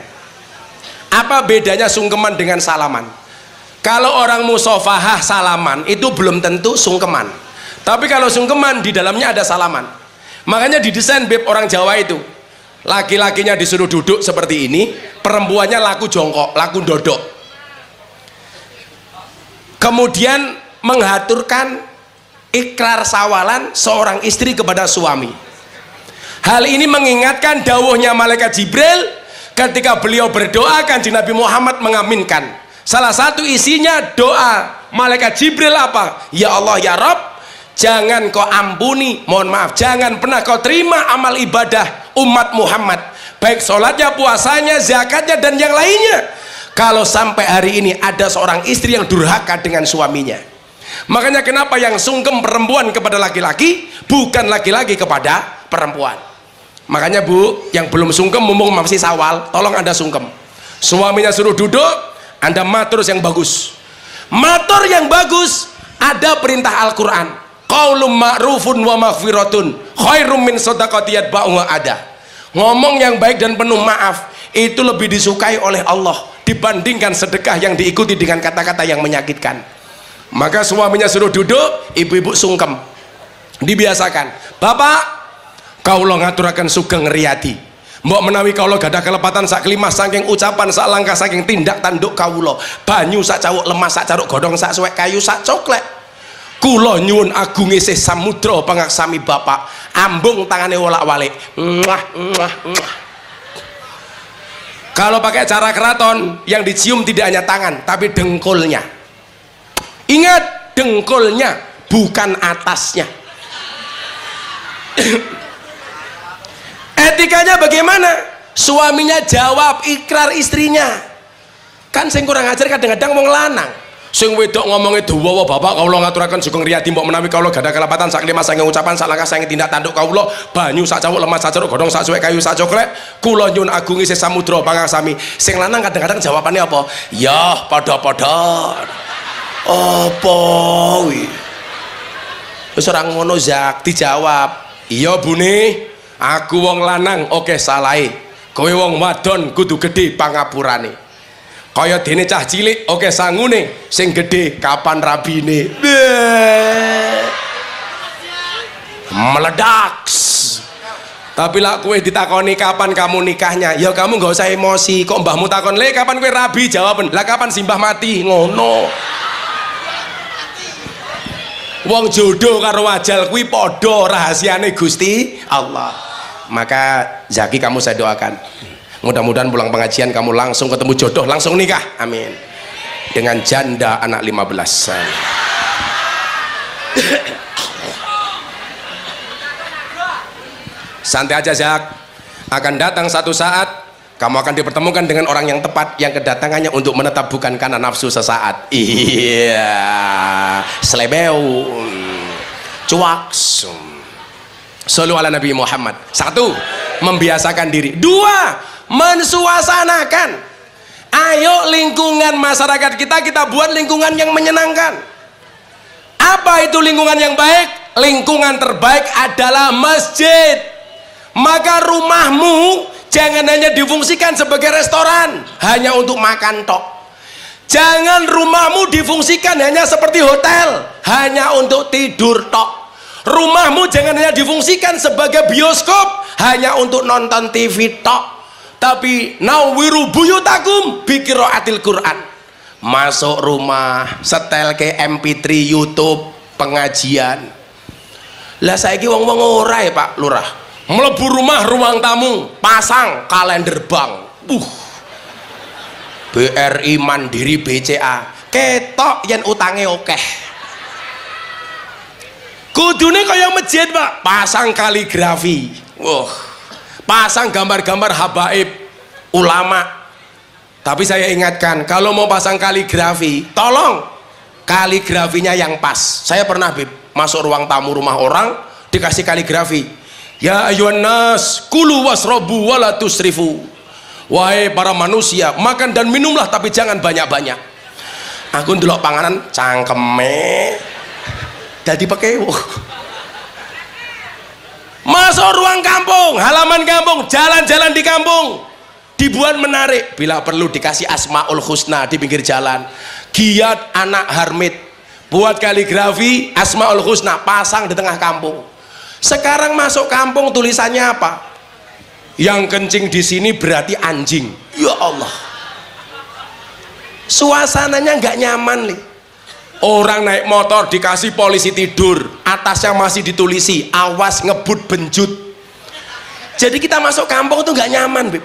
Apa bedanya sungkeman dengan salaman? Kalau orang musofahah salaman itu belum tentu sungkeman. Tapi kalau sungkeman di dalamnya ada salaman. Makanya didesain, Beb, orang Jawa itu laki-lakinya disuruh duduk seperti ini, perempuannya laku jongkok, laku dodok, kemudian mengaturkan ikrar sawalan seorang istri kepada suami. Hal ini mengingatkan dawuhnya malaikat Jibril ketika beliau berdoa, Kanjeng Nabi Muhammad mengaminkan. Salah satu isinya doa malaikat Jibril apa? Ya Allah ya Rabb, jangan kau ampuni, mohon maaf, jangan pernah kau terima amal ibadah umat Muhammad, baik sholatnya, puasanya, zakatnya, dan yang lainnya, kalau sampai hari ini ada seorang istri yang durhaka dengan suaminya. Makanya kenapa yang sungkem perempuan kepada laki-laki, bukan laki-laki kepada perempuan. Makanya Bu, yang belum sungkem mumpung masih sawal, tolong Anda sungkem. Suaminya suruh duduk, Anda matur yang bagus. Matur yang bagus, ada perintah Al-Quran, qaulun ma'rufun wa maghfiratun khairum min shadaqati yatba'uha ada. Ngomong yang baik dan penuh maaf itu lebih disukai oleh Allah dibandingkan sedekah yang diikuti dengan kata-kata yang menyakitkan. Maka suaminya suruh duduk, ibu-ibu sungkem. Dibiasakan. Bapak, kaulo ngaturaken sugeng ngriyadi. Mbok menawi kaulo gadah kelepatan sak kelima saking ucapan, sak langkah saking tindak tanduk kawulo, banyu sak cawuk lemas, sak caruk godhong, sak suwek kayu, sak coklek. Kula nyuwun agung isih samudra pangaksami Bapak, ambung tangane wolak-walik. Kalau pakai cara keraton, yang dicium tidak hanya tangan tapi dengkulnya. Ingat, dengkulnya bukan atasnya. Etikanya bagaimana? Suaminya jawab, ikrar istrinya. Kan sing kurang ajar kadang-kadang wong lanang. Sing wedok ngomongnya dawa bapak kawula ngaturaken sugeng riyadi mbok menawi kawula gadah kelapatan sak lima sange ucapan sak langkah sange tindak tanduk kawula banyu sak cawuk lemah sak ceruk godhong sak suwek kayu sak coklek kula nyuwun agungi sih samudra pangarsami. Sing lanang kadang-kadang jawabannya apa? Ya padha-padha. Apa kuwi? Wis ora ngono Zak, dijawab. Iya Bune, aku wong lanang oke salahe. Kowe wong wadon kudu gedhe pangapurane. Kaya dene cah cilik oke sangune, sing gedhe kapan rabine. Meledak. Tapi lah kowe ditakoni kapan kamu nikahnya, ya kamu nggak usah emosi. Kok mbahmu takon, "Le kapan kowe rabi?" Jawaban, "Lah kapan simbah mati?" Ngono. Wong jodoh karo ajal kuwi padha rahasiane Gusti Allah. Maka Zaki kamu saya doakan. Mudah-mudahan pulang pengajian kamu langsung ketemu jodoh, langsung nikah. Amin. Dengan janda anak 15. Santai aja Zak. Akan datang satu saat kamu akan dipertemukan dengan orang yang tepat, yang kedatangannya untuk menetap bukan karena nafsu sesaat. Iya. Selebeu. Cuak. Sallu ala Nabi Muhammad. 1. Membiasakan diri. 2. Mensuasanakan. Ayo lingkungan masyarakat kita buat lingkungan yang menyenangkan. Apa itu lingkungan yang baik? Lingkungan terbaik adalah masjid. Maka rumahmu jangan hanya difungsikan sebagai restoran hanya untuk makan tok. Jangan rumahmu difungsikan hanya seperti hotel hanya untuk tidur tok. Rumahmu jangan hanya difungsikan sebagai bioskop hanya untuk nonton TV tok. Tapi nawiru buyutakum biqiraatil Quran. Masuk rumah setel ke MP3 YouTube pengajian. Lah saiki wong-wong ora ya Pak Lurah. Mlebu rumah ruang tamu pasang kalender bank. BRI Mandiri BCA ketok yen utange akeh. Kudune kaya masjid Pak, pasang kaligrafi. Pasang gambar-gambar habaib ulama. Tapi saya ingatkan, kalau mau pasang kaligrafi, tolong kaligrafinya yang pas. Saya pernah masuk ruang tamu rumah orang, dikasih kaligrafi. Ya ayuhan nas, kulu wasrobu wala tusrifu. Wahai para manusia, makan dan minumlah tapi jangan banyak-banyak. Aku ndelok panganan cangkeme dadi pekewo. Masuk ruang kampung, halaman kampung, jalan-jalan di kampung dibuat menarik. Bila perlu dikasih Asmaul Husna di pinggir jalan. Giat anak Harmit buat kaligrafi Asmaul Husna pasang di tengah kampung. Sekarang masuk kampung tulisannya apa? Yang kencing di sini berarti anjing. Ya Allah. Suasananya nggak nyaman nih. Orang naik motor dikasih polisi tidur, atasnya masih ditulisi awas ngebut benjut. Jadi kita masuk kampung tuh nggak nyaman Beb.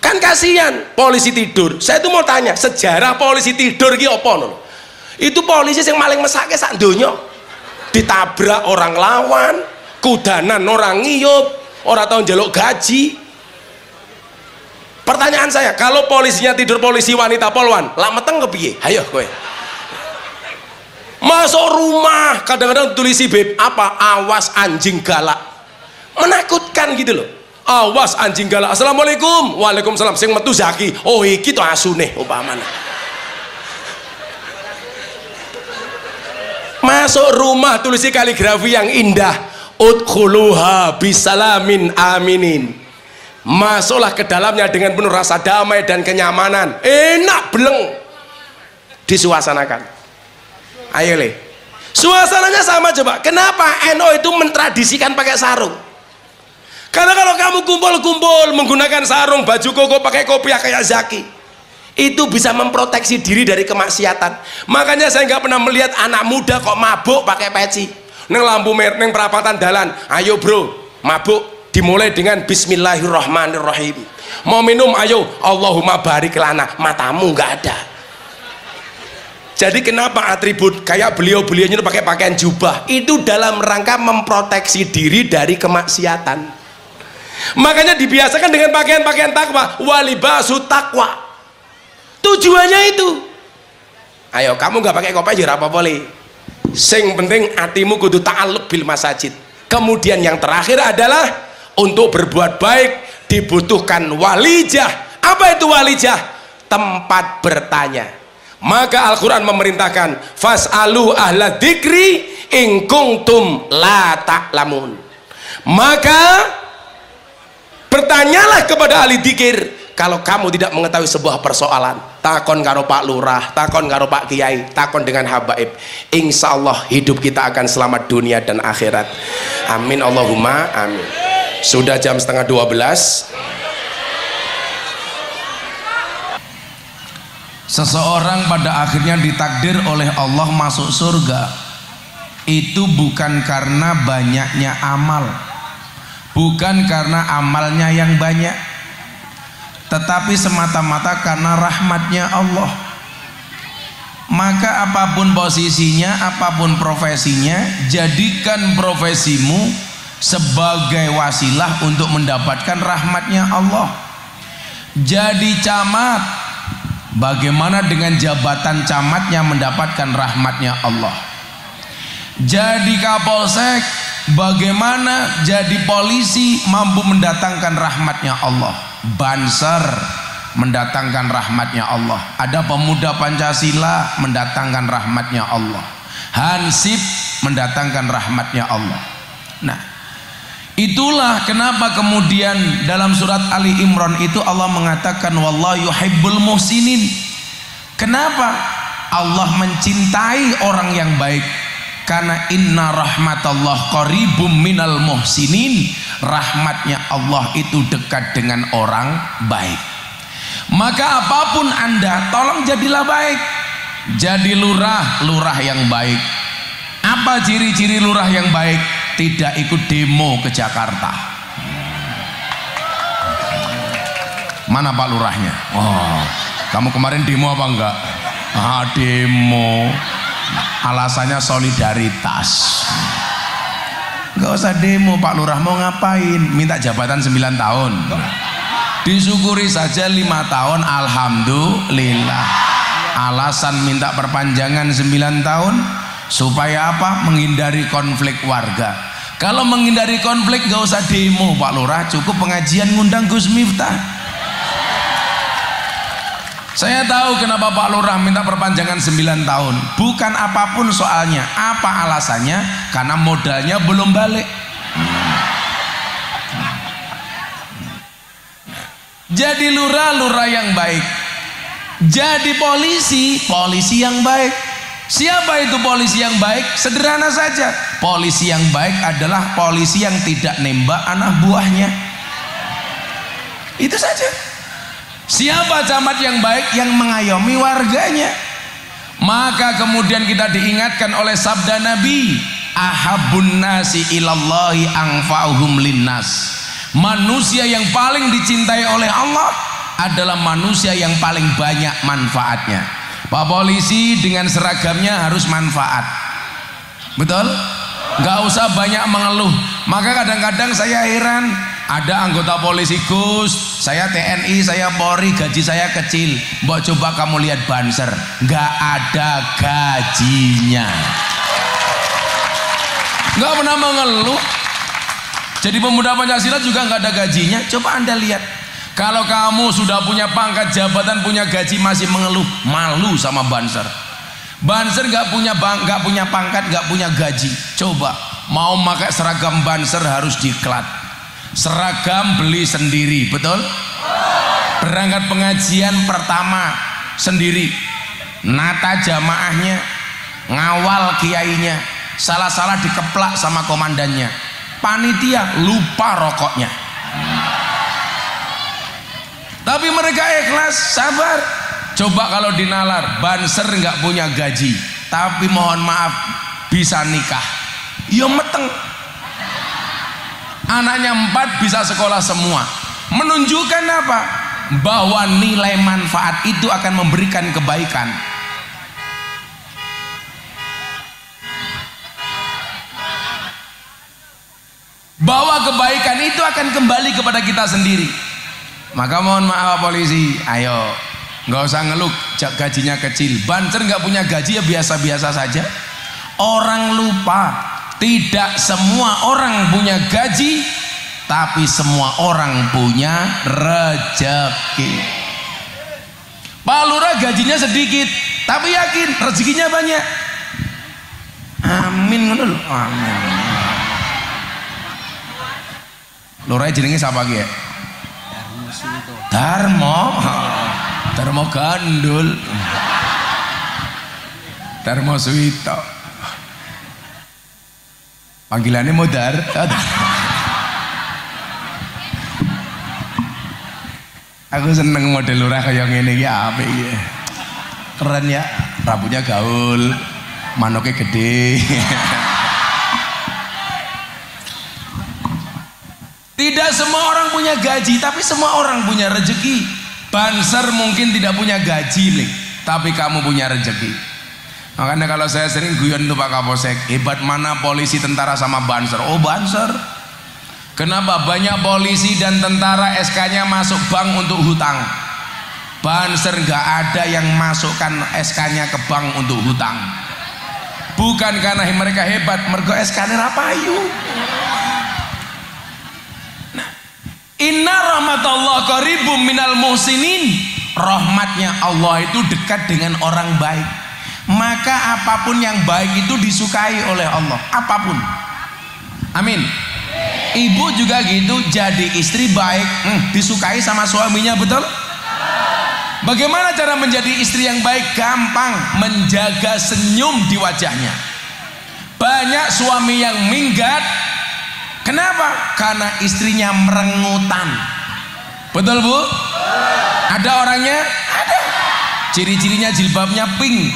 Kan kasihan polisi tidur. Saya tuh mau tanya sejarah polisi tidur ki apa no? Itu polisi yang paling mesake sak donya. Ditabrak orang lawan, kudanan orang ngiyup, orang tahu njaluk gaji. Pertanyaan saya, kalau polisinya tidur polisi wanita polwan, lah meteng kepiye? Ayo kowe. Masuk rumah kadang-kadang tulisi Beb apa? Awas anjing galak. Menakutkan gitu loh. Awas anjing galak. Assalamualaikum. Waalaikumsalam. Sing metu Zaki. Oh iki to asune umpamane. Masuk rumah tulisi kaligrafi yang indah. Udkhuluha bisalamin aminin. Masuklah ke dalamnya dengan penuh rasa damai dan kenyamanan. Enak beleng. Disuasanakan. Ayo le, suasananya sama coba. Kenapa NO itu mentradisikan pakai sarung? Karena kalau kamu kumpul-kumpul menggunakan sarung, baju koko, pakai kopiah kayak Zaki, itu bisa memproteksi diri dari kemaksiatan. Makanya saya nggak pernah melihat anak muda kok mabuk pakai peci. Neng lampu merah, neng perapatan dalan. Ayo bro, mabuk dimulai dengan Bismillahirrahmanirrahim. mau minum ayo Allahumma barik lana, matamu nggak ada. Jadi kenapa atribut kayak beliau-beliaunya itu pakai pakaian jubah? Itu dalam rangka memproteksi diri dari kemaksiatan. Makanya dibiasakan dengan pakaian-pakaian takwa, walibasu takwa. Tujuannya itu. Ayo kamu nggak pakai kopiah ya apa boleh. Sing penting hatimu kudu ta'alluq bil masajid. Kemudian yang terakhir adalah untuk berbuat baik dibutuhkan walijah. Apa itu walijah? Tempat bertanya. Maka Al-Quran memerintahkan fas'alu ahla dzikri in kuntum la ta'lamun. Maka bertanyalah kepada ahli dzikir kalau kamu tidak mengetahui sebuah persoalan. Takon karo Pak Lurah, takon karo Pak Kiai, takon dengan habaib. Insya Allah hidup kita akan selamat dunia dan akhirat. Amin Allahumma amin. Sudah jam 11:30. Seseorang pada akhirnya ditakdir oleh Allah masuk surga itu bukan karena banyaknya amal, bukan karena amalnya yang banyak, tetapi semata-mata karena rahmatnya Allah. Maka apapun posisinya, apapun profesinya, jadikan profesimu sebagai wasilah untuk mendapatkan rahmatnya Allah. Jadi camat, bagaimana dengan jabatan camatnya mendapatkan rahmatnya Allah? Jadi kapolsek, bagaimana jadi polisi mampu mendatangkan rahmatnya Allah? Banser mendatangkan rahmatnya Allah. Ada pemuda Pancasila mendatangkan rahmatnya Allah. Hansip mendatangkan rahmatnya Allah. Nah, itulah kenapa kemudian dalam surat Ali Imran itu Allah mengatakan wallahu yuhibbul muhsinin. Kenapa Allah mencintai orang yang baik? Karena inna rahmatallah qaribum minal muhsinin. Rahmatnya Allah itu dekat dengan orang baik. Maka apapun Anda, tolong jadilah baik. Jadi lurah, lurah yang baik. Apa ciri-ciri lurah yang baik? Tidak ikut demo ke Jakarta. Mana Pak Lurahnya? Oh, kamu kemarin demo apa enggak? Ah, demo. Alasannya solidaritas. Enggak usah demo, Pak Lurah mau ngapain? Minta jabatan 9 tahun. Disyukuri saja 5 tahun, alhamdulillah. Alasan minta perpanjangan 9 tahun supaya apa? Menghindari konflik warga. Kalau menghindari konflik gak usah demo Pak Lurah, cukup pengajian ngundang Gus Miftah. Saya tahu kenapa Pak Lurah minta perpanjangan 9 tahun. Bukan apapun soalnya. Apa alasannya? Karena modalnya belum balik. Jadi lurah, lurah yang baik. Jadi polisi, polisi yang baik. Siapa itu polisi yang baik? Sederhana saja. Polisi yang baik adalah polisi yang tidak nembak anak buahnya. Itu saja. Siapa camat yang baik? Yang mengayomi warganya. Maka kemudian kita diingatkan oleh sabda Nabi, ahabbun nasi ilallahi anfa'uhum linnas. Manusia yang paling dicintai oleh Allah adalah manusia yang paling banyak manfaatnya. Pak polisi dengan seragamnya harus manfaat, betul? Nggak usah banyak mengeluh. Maka kadang-kadang saya heran, ada anggota polisi, Gus, saya TNI, saya Polri, gaji saya kecil. Mbok coba kamu lihat Banser, nggak ada gajinya, nggak pernah mengeluh. Jadi pemuda Pancasila juga nggak ada gajinya. Coba Anda lihat, kalau kamu sudah punya pangkat jabatan, punya gaji, masih mengeluh, malu sama Banser. Banser nggak punya pangkat, nggak punya gaji. Coba mau pakai seragam Banser harus diklat. Seragam beli sendiri, betul? Berangkat pengajian pertama sendiri, nata jamaahnya, ngawal kiainya, salah-salah dikeplak sama komandannya. Panitia lupa rokoknya. Tapi mereka ikhlas, sabar. Coba kalau dinalar, Banser nggak punya gaji, tapi mohon maaf bisa nikah, yo meteng. Anaknya 4 bisa sekolah semua, Menunjukkan apa? Bahwa nilai manfaat itu akan memberikan kebaikan. Bahwa kebaikan itu akan kembali kepada kita sendiri. Maka mohon maaf polisi, ayo nggak usah ngeluh gajinya kecil. Banser nggak punya gaji ya biasa-biasa saja. Orang lupa tidak semua orang punya gaji, tapi semua orang punya rezeki. Pak Lurah gajinya sedikit, tapi yakin rezekinya banyak. Amin. Amin. Lurah jenenge siapa ki ya? Darmo Gandul. Darmo Suwito. Panggilannya Modar. Aku seneng model lurah kayak ngene iki apik iki. Keren ya, rambutnya gaul, manuknya gede. Tidak semua orang punya gaji, tapi semua orang punya rezeki. Banser mungkin tidak punya gaji nih, tapi kamu punya rezeki. Makanya kalau saya sering guyon tuh Pak Kapolsek, hebat mana polisi, tentara sama Banser. Oh Banser, kenapa banyak polisi dan tentara SK-nya masuk bank untuk hutang? Banser nggak ada yang masukkan SK-nya ke bank untuk hutang. Bukan karena mereka hebat, mergo SK-nya rapayu. Inna rahmatullah qaribum minal muhsinin. Rahmatnya Allah itu dekat dengan orang baik. Maka apapun yang baik itu disukai oleh Allah, apapun. Amin. Ibu juga gitu, jadi istri baik disukai sama suaminya, betul? Bagaimana cara menjadi istri yang baik? Gampang, menjaga senyum di wajahnya. Banyak suami yang minggat. Kenapa? Karena istrinya merengutan. Betul Bu? Ada orangnya? Ada. Ciri-cirinya jilbabnya pink.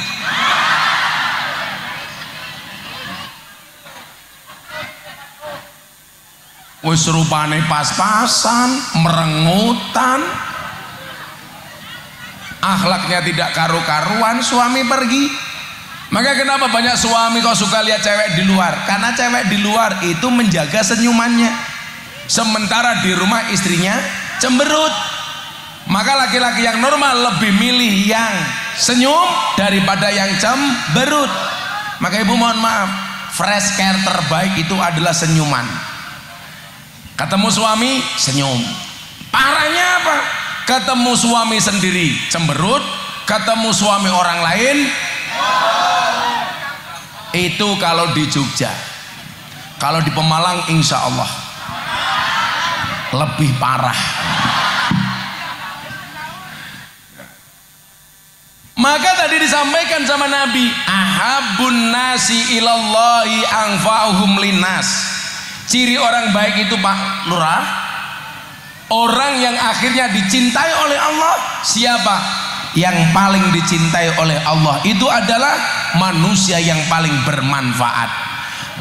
Wis rupane pas-pasan, merengutan. Akhlaknya tidak karu-karuan, suami pergi. Maka kenapa banyak suami kok suka lihat cewek di luar? Karena cewek di luar itu menjaga senyumannya, sementara di rumah istrinya cemberut. Maka laki-laki yang normal lebih milih yang senyum daripada yang cemberut. Maka ibu mohon maaf, fresh care terbaik itu adalah senyuman. Ketemu suami senyum. Parahnya apa? Ketemu suami sendiri cemberut, ketemu suami orang lain. Itu kalau di Jogja. Kalau di Pemalang insya Allah lebih parah. Maka tadi disampaikan sama Nabi, ahabun nasi ilallahi anfa'uhum linnas. Ciri orang baik itu Pak Lurah, orang yang akhirnya dicintai oleh Allah. Siapa? Yang paling dicintai oleh Allah itu adalah manusia yang paling bermanfaat.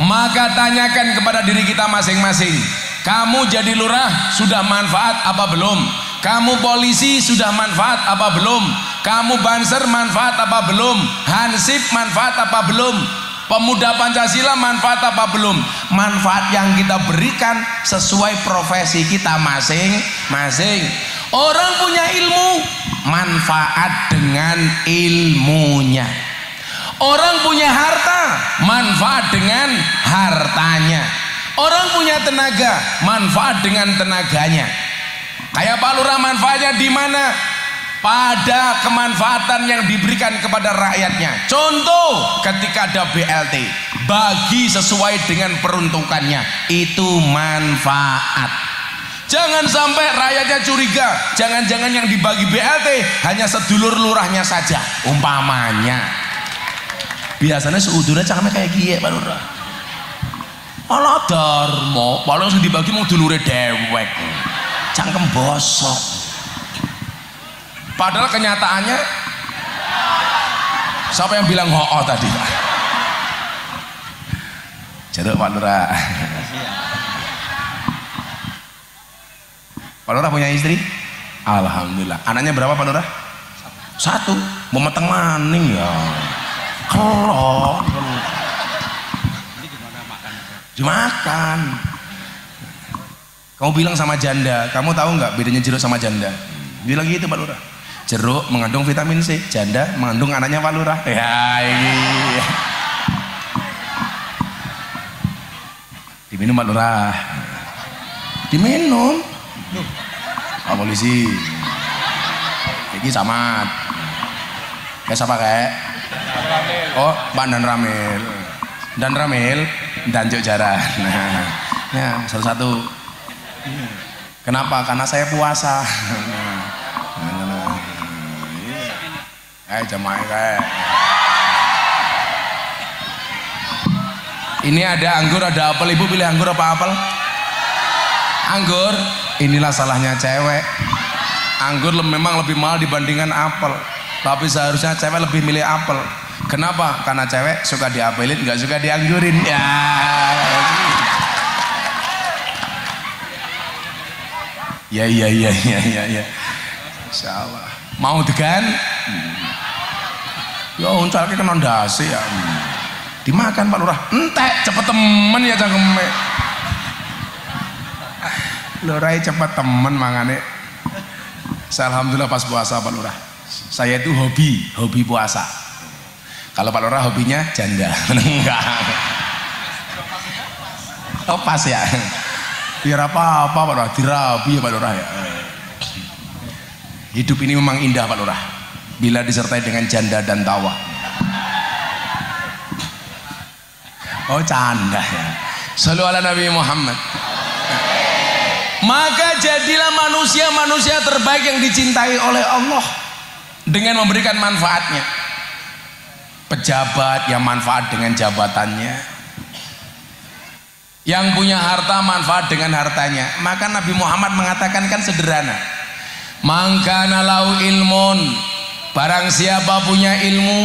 Maka tanyakan kepada diri kita masing-masing, kamu jadi lurah sudah manfaat apa belum? Kamu polisi sudah manfaat apa belum? Kamu banser manfaat apa belum? Hansip manfaat apa belum? Pemuda Pancasila manfaat apa belum? Manfaat yang kita berikan sesuai profesi kita masing-masing. Orang punya ilmu, manfaat dengan ilmunya. Orang punya harta, manfaat dengan hartanya. Orang punya tenaga, manfaat dengan tenaganya. Kayak Pak Lurah manfaatnya di mana? Pada kemanfaatan yang diberikan kepada rakyatnya. Contoh, ketika ada BLT, bagi sesuai dengan peruntukannya, itu manfaat. Jangan sampai rakyatnya curiga, jangan-jangan yang dibagi BLT hanya sedulur lurahnya saja. Umpamanya, biasanya seudurnya cangkemnya kayak gini Pak Lurah. Alah Darmo, paling yang dibagi mau dulure dewek, cangkem bosok. Padahal kenyataannya, siapa yang bilang ho tadi Pak? Jatuh Pak Lurah. Pak Lurah punya istri? Alhamdulillah. Anaknya berapa Pak Lurah? 1. Mau meteng maning ya. Kelon. Dimakan. Kamu bilang sama janda, kamu tahu nggak bedanya jeruk sama janda? Bilang gitu Pak Lurah. Jeruk mengandung vitamin C, janda mengandung anaknya Pak Lurah. Ya ini. Diminum Pak Lurah. Diminum. Pak polisi. Iki Samad. Kayak siapa kayak? Oh, Pak Dan Ramil. Dan Ramil dan Juk Jaran. Nah, ya satu-satu. Kenapa? Karena saya puasa. Jemaah kayak. Ini ada anggur, ada apel. Ibu pilih anggur apa apel? Anggur. Inilah salahnya cewek. Anggur memang lebih mahal dibandingkan apel. Tapi seharusnya cewek lebih milih apel. Kenapa? Karena cewek suka diapelin, nggak suka dianggurin. Ya. Ya. Insyaallah. Mau degan? Ya uncalke kena ndase ya. Dimakan Pak Lurah. Entek cepet temen ya cangkeme. Lurah cepet temen mangane. Alhamdulillah pas puasa Pak Lurah. Saya itu hobi puasa. Kalau Pak Lurah hobinya janda. Enggak. Oh pas ya. Biar apa Pak Lurah, dirabi ya Pak Lurah ya. Hidup ini memang indah Pak Lurah bila disertai dengan janda dan tawa. Oh canda ya. Shallu ala Nabi Muhammad. Maka jadilah manusia terbaik yang dicintai oleh Allah dengan memberikan manfaatnya. Pejabat yang manfaat dengan jabatannya, yang punya harta manfaat dengan hartanya. Maka Nabi Muhammad mengatakan kan sederhana, mangkana lau ilmun, barang siapa punya ilmu,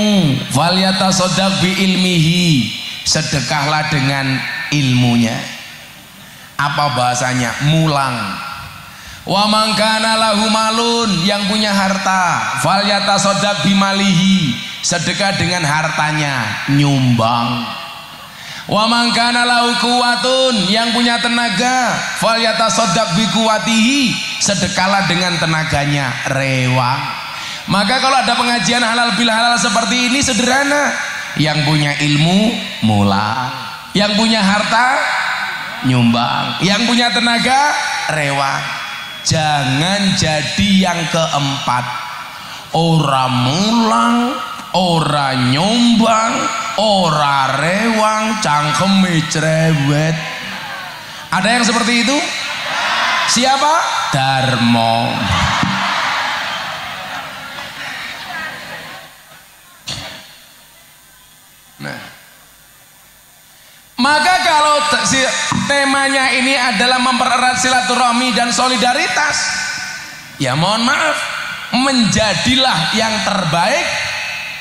falyatasaddaq bi ilmihi, sedekahlah dengan ilmunya. Apa bahasanya? Mulang. Wa mangkana lahu malun, yang punya harta, falyatasaddaq bi malihi, sedekah dengan hartanya, nyumbang. Wa mangkana lahu quwwatun, yang punya tenaga, falyatasaddaq bi quwwatihi, sedekahlah dengan tenaganya, rewang. Maka kalau ada pengajian halal bil halal seperti ini sederhana, yang punya ilmu mulang, yang punya harta nyumbang, yang punya tenaga rewang. Jangan jadi yang keempat, ora mulang, ora nyumbang, ora rewang, cangkeme cerewet. Ada yang seperti itu? Siapa? Darmo. Nah, maka kalau temanya ini adalah mempererat silaturahmi dan solidaritas, ya mohon maaf, menjadilah yang terbaik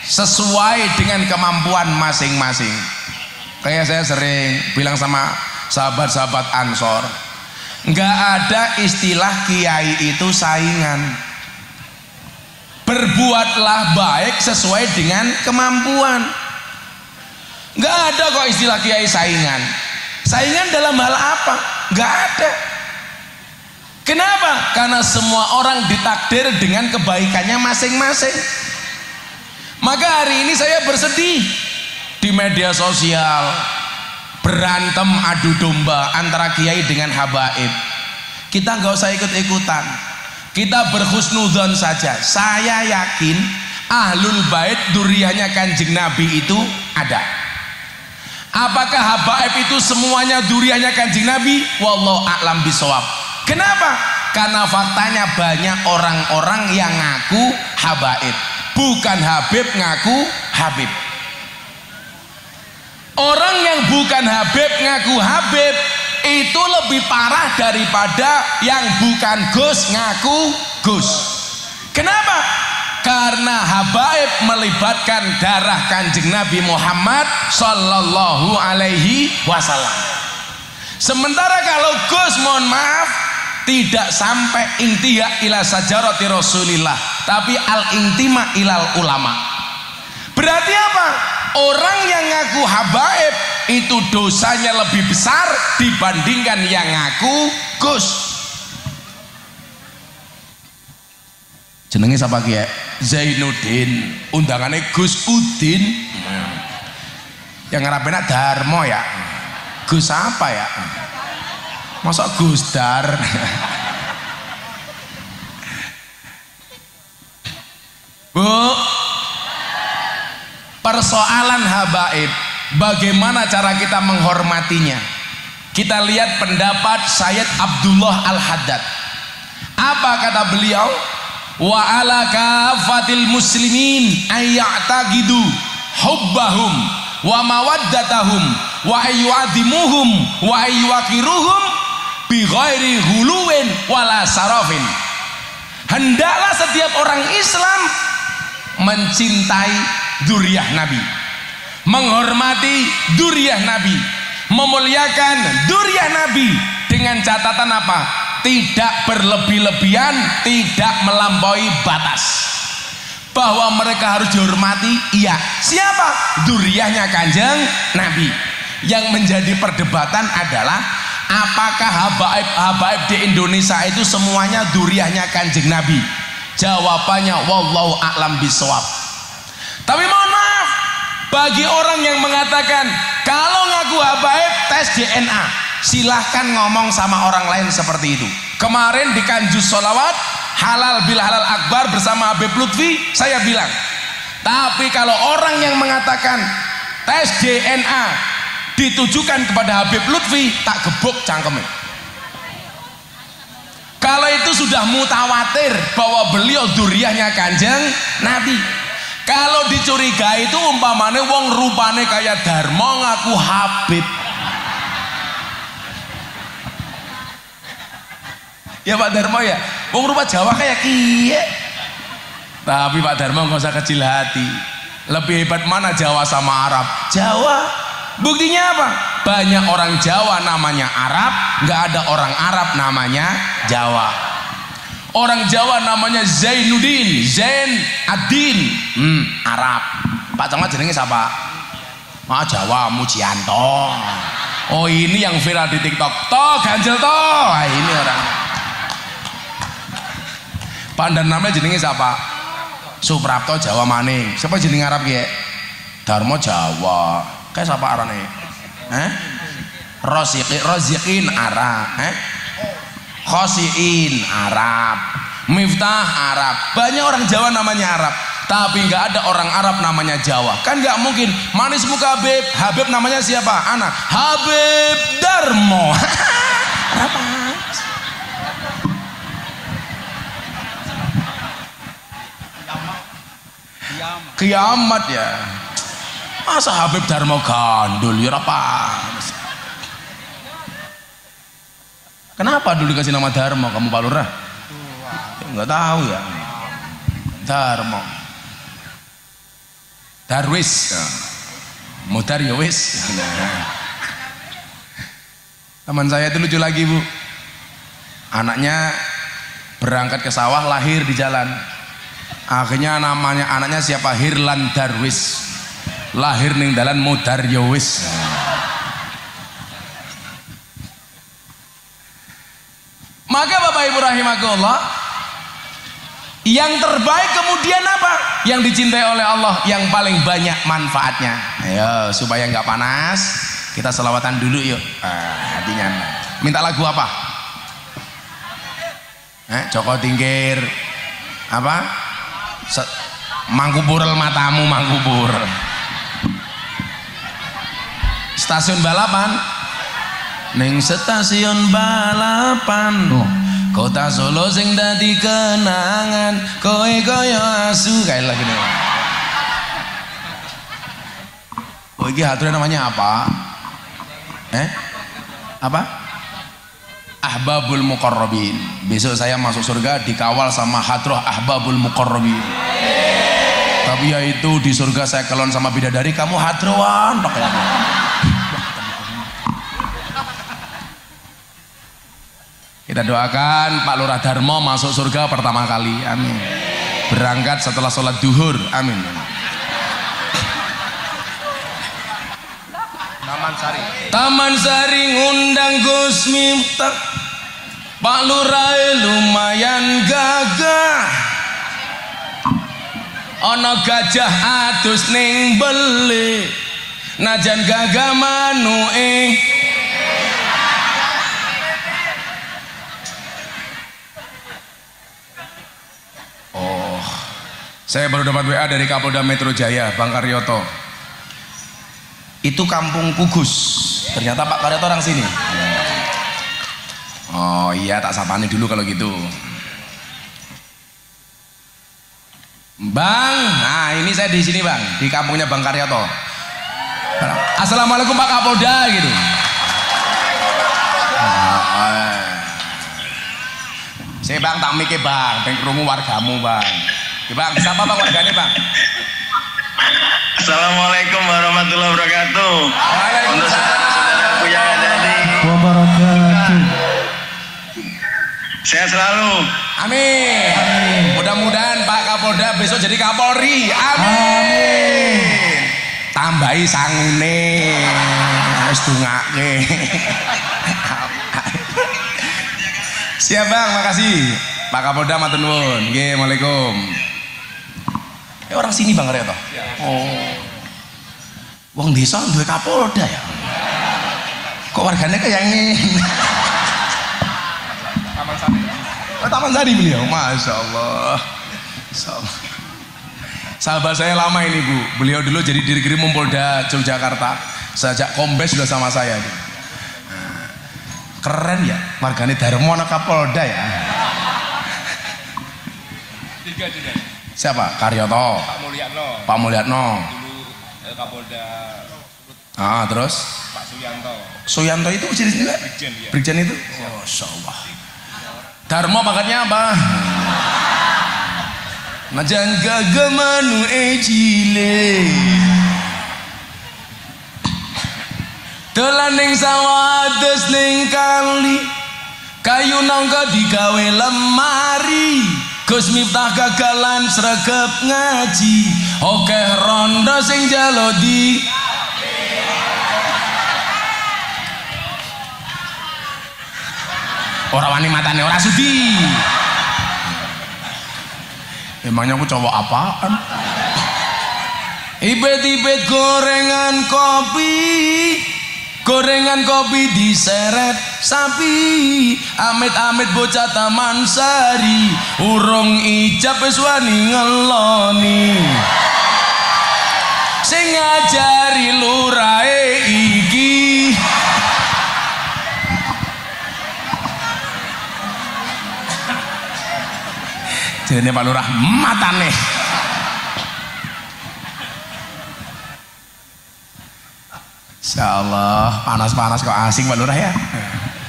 sesuai dengan kemampuan masing-masing. Kayak saya sering bilang sama sahabat-sahabat Ansor, nggak ada istilah kiai itu saingan. Berbuatlah baik sesuai dengan kemampuan. Nggak ada kok istilah kiai saingan. Saingan dalam hal apa? Nggak ada. Kenapa? Karena semua orang ditakdir dengan kebaikannya masing-masing. Maka hari ini saya bersedih di media sosial berantem adu domba antara kiai dengan habaib. Kita nggak usah ikut-ikutan. Kita berhusnudzon saja. Saya yakin ahlul bait duriyahnya Kanjeng Nabi itu ada. Apakah habaib itu semuanya duriyahnya Kanjeng Nabi? Wallahu a'lam bishawab. Kenapa? Karena faktanya banyak orang-orang yang ngaku habaib, bukan Habib ngaku Habib. Orang yang bukan Habib ngaku Habib itu lebih parah daripada yang bukan Gus ngaku Gus. Kenapa? Karena habaib melibatkan darah Kanjeng Nabi Muhammad Sallallahu Alaihi Wasallam. Sementara kalau Gus, mohon maaf, tidak sampai intiha ila sajarati Rasulillah, tapi al-intima ilal ulama. Berarti apa? Orang yang ngaku habaib itu dosanya lebih besar dibandingkan yang ngaku Gus. Jenenge siapa Kiai? Zainuddin, undangannya Gus Udin. Yang ngarapena Darmo ya. Gus apa ya? Masa Gus Dar? Bu, persoalan habaib, bagaimana cara kita menghormatinya? Kita lihat pendapat Sayyid Abdullah Al-Haddad. Apa kata beliau? Wa ala kafatil muslimin ayya'taqidu hubbahum wa mawaddatahum wa ayyu'adimuhum wa ayyuwakiruhum bi ghairi huluwin wala sarafin. Hendaklah setiap orang Islam mencintai dzurriyyah Nabi, menghormati dzurriyyah Nabi, memuliakan dzurriyyah Nabi dengan catatan apa? Tidak berlebih-lebihan, tidak melampaui batas. Bahwa mereka harus dihormati, iya. Siapa? Dzurriyyahnya Kanjeng Nabi. Yang menjadi perdebatan adalah apakah habaib di Indonesia itu semuanya dzurriyyahnya Kanjeng Nabi? Jawabannya wallahu a'lam bishawab. Tapi mohon maaf, bagi orang yang mengatakan kalau ngaku habaib tes DNA, silahkan ngomong sama orang lain seperti itu. Kemarin di Kanjus Sholawat halal bil halal akbar bersama Habib Lutfi, saya bilang, tapi kalau orang yang mengatakan tes DNA ditujukan kepada Habib Lutfi, tak gebuk cangkemnya. Kalau itu sudah mutawatir bahwa beliau dzurriyyahnya Kanjeng Nabi. Kalau dicurigai itu umpamane wong rupane kayak Darmo ngaku Habib. Ya Pak Darmo ya, wong rupa Jawa kayak kiye. Tapi Pak Darmo nggak usah kecil hati. Lebih hebat mana Jawa sama Arab? Jawa. Buktinya apa? Banyak orang Jawa namanya Arab, nggak ada orang Arab namanya Jawa. Orang Jawa namanya Zainuddin, Zain Adin, Arab. Pak Camat jenenge siapa? Jawa Mujianto. Oh ini yang viral di TikTok. Toh ganjel toh. Ini orangnya. Pandan namanya jenenge siapa? Suprapto Jawa Maning. Siapa jeneng Arab ya? Darmo Jawa. Kayak siapa arane? Rozikin Arab. Khosiin Arab. Miftah Arab. Banyak orang Jawa namanya Arab, tapi nggak ada orang Arab namanya Jawa. Kan nggak mungkin. Manis muka Habib. Habib namanya siapa? Anak Habib Darmo. Apa? Kiamat ya. Masa Habib Darmo gandul ya apa? Kenapa dulu dikasih nama Darmo? Kamu Pak Lurah? Enggak tahu ya. Darmo. Darwis. Mutar ya wis. Teman saya itu lucu lagi Bu. Anaknya berangkat ke sawah, lahir di jalan. Akhirnya anaknya siapa? Hirlan Darwis. Lahir ning dalan Mudar ya wis. Maka Bapak Ibu rahimakumullah, yang terbaik kemudian apa? Yang dicintai oleh Allah, yang paling banyak manfaatnya. Ayo supaya nggak panas, kita selawatan dulu yuk. Hatinya. Minta lagu apa? Joko Tingkir. Apa? Mangkupurel matamu mangkupur. Stasiun balapan. Ning stasiun balapan Kota Solo sing dadi kenangan kowe kaya asu kayak lagi nih. Oh iki haturnya namanya apa? Apa? Ahbabul Muqarrabin. Besok saya masuk surga dikawal sama hatroh Ahbabul Muqarrabin. Tapi ya itu di surga saya kelon sama bidadari, kamu hadroan Kita doakan Pak Lurah Darmo masuk surga pertama kali, amin. Berangkat setelah sholat duhur, amin. Taman Sari ngundang Gus Miftah, Pak Lurah lumayan gagah, ono gajah adus ning beli, najan gagah manuke. Oh, saya baru dapat WA dari Kapolda Metro Jaya, Bang Karyoto. Itu kampung Kugus. Ternyata Pak Karyoto orang sini. Oh iya, tak sapani dulu kalau gitu. Bang, nah ini saya di sini Bang, di kampungnya Bang Karyoto. Assalamualaikum Pak Kapolda gitu. Saya Bang tak mikir Bang, pengen krungu wargamu Bang. Ya, Bang, siapa Bang warganya Bang? Assalamualaikum warahmatullahi wabarakatuh. Untuk saudara-saudaraku yang ada di wabarakatuh. Sehat selalu. Amin. Mudah-mudahan Pak Kapolda besok jadi Kapolri. Amin. Tambahi sangune. Wis dungake. Siap Bang, makasih. Pak Kapolda matur nuwun. Nggih, Assalamualaikum. Orang sini Bang Karyoto. Oh. Wong desa duwe Kapolda ya. Kok warganya kayak ini? Taman Sari. Oh, Taman Sari beliau. Masya Allah. Sahabat saya lama ini Bu. Beliau dulu jadi Dirkrim Polda Yogyakarta. Sejak Kombes sudah sama saya. Keren ya. Warganya Darmo anak Kapolda ya. Tiga. Siapa? Karyoto. Pak Mulyatno. Dulu Kapolda. Ah, terus? Pak Suyanto. Suyanto itu jenis juga? Brigjen itu? Oh, Masya Allah. Darmo pangkatnya apa? Najan gagah manu ejile. Dolan ning sawah des ning kali. Kayu nangka digawe lemari. Gus Miftah gagalan sregep ngaji, okeh rondo sing jalo di ora wani matane ora sudi. Emangnya aku cowok apaan? Ibet-ibet gorengan kopi diseret sapi, amit-amit bocah Taman Sari, urung ijab wis wani ngeloni, sing ngajari lurahe iki. Jenenge Pak Lurah matane. Insyaallah panas-panas kok asing Pak Lurah ya.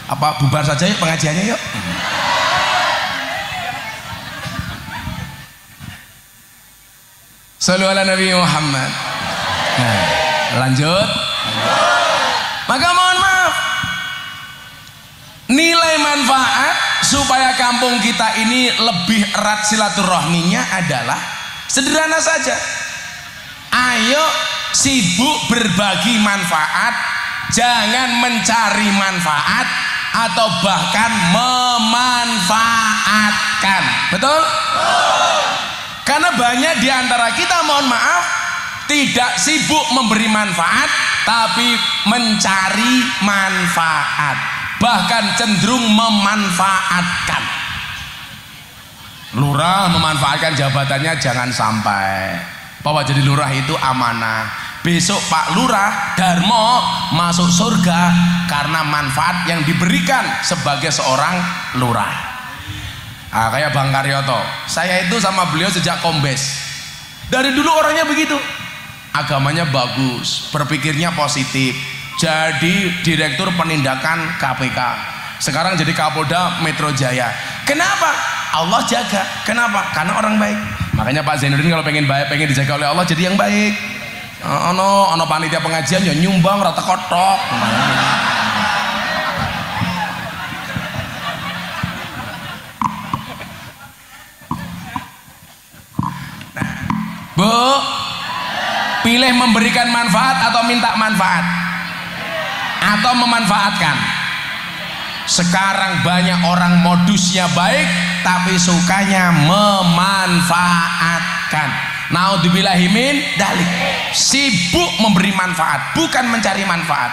Apa bubar saja yuk pengajiannya yuk. Shallu ala Nabi Muhammad. Nah, lanjut. Maka mohon maaf, nilai manfaat supaya kampung kita ini lebih erat silaturahminya adalah sederhana saja. Ayo sibuk berbagi manfaat, jangan mencari manfaat atau bahkan memanfaatkan. Betul? Karena banyak di antara kita, mohon maaf, tidak sibuk memberi manfaat tapi mencari manfaat, bahkan cenderung memanfaatkan. Lurah memanfaatkan jabatannya, jangan sampai. Bahwa jadi lurah itu amanah. Besok Pak Lurah Darmo masuk surga karena manfaat yang diberikan sebagai seorang lurah. Nah, kayak Bang Karyoto, saya itu sama beliau sejak Kombes. Dari dulu orangnya begitu, agamanya bagus, berpikirnya positif, jadi direktur penindakan KPK, sekarang jadi Kapolda Metro Jaya. Kenapa? Allah jaga. Kenapa? Karena orang baik. Makanya Pak Zainuddin kalau pengen baik, pengen dijaga oleh Allah, jadi yang baik. Ono panitia pengajian ya nyumbang rata kotok. Bu, pilih memberikan manfaat atau minta manfaat atau memanfaatkan. Sekarang banyak orang modusnya baik tapi sukanya memanfaatkan. Naudzubillahi min dalik. Sibuk memberi manfaat bukan mencari manfaat.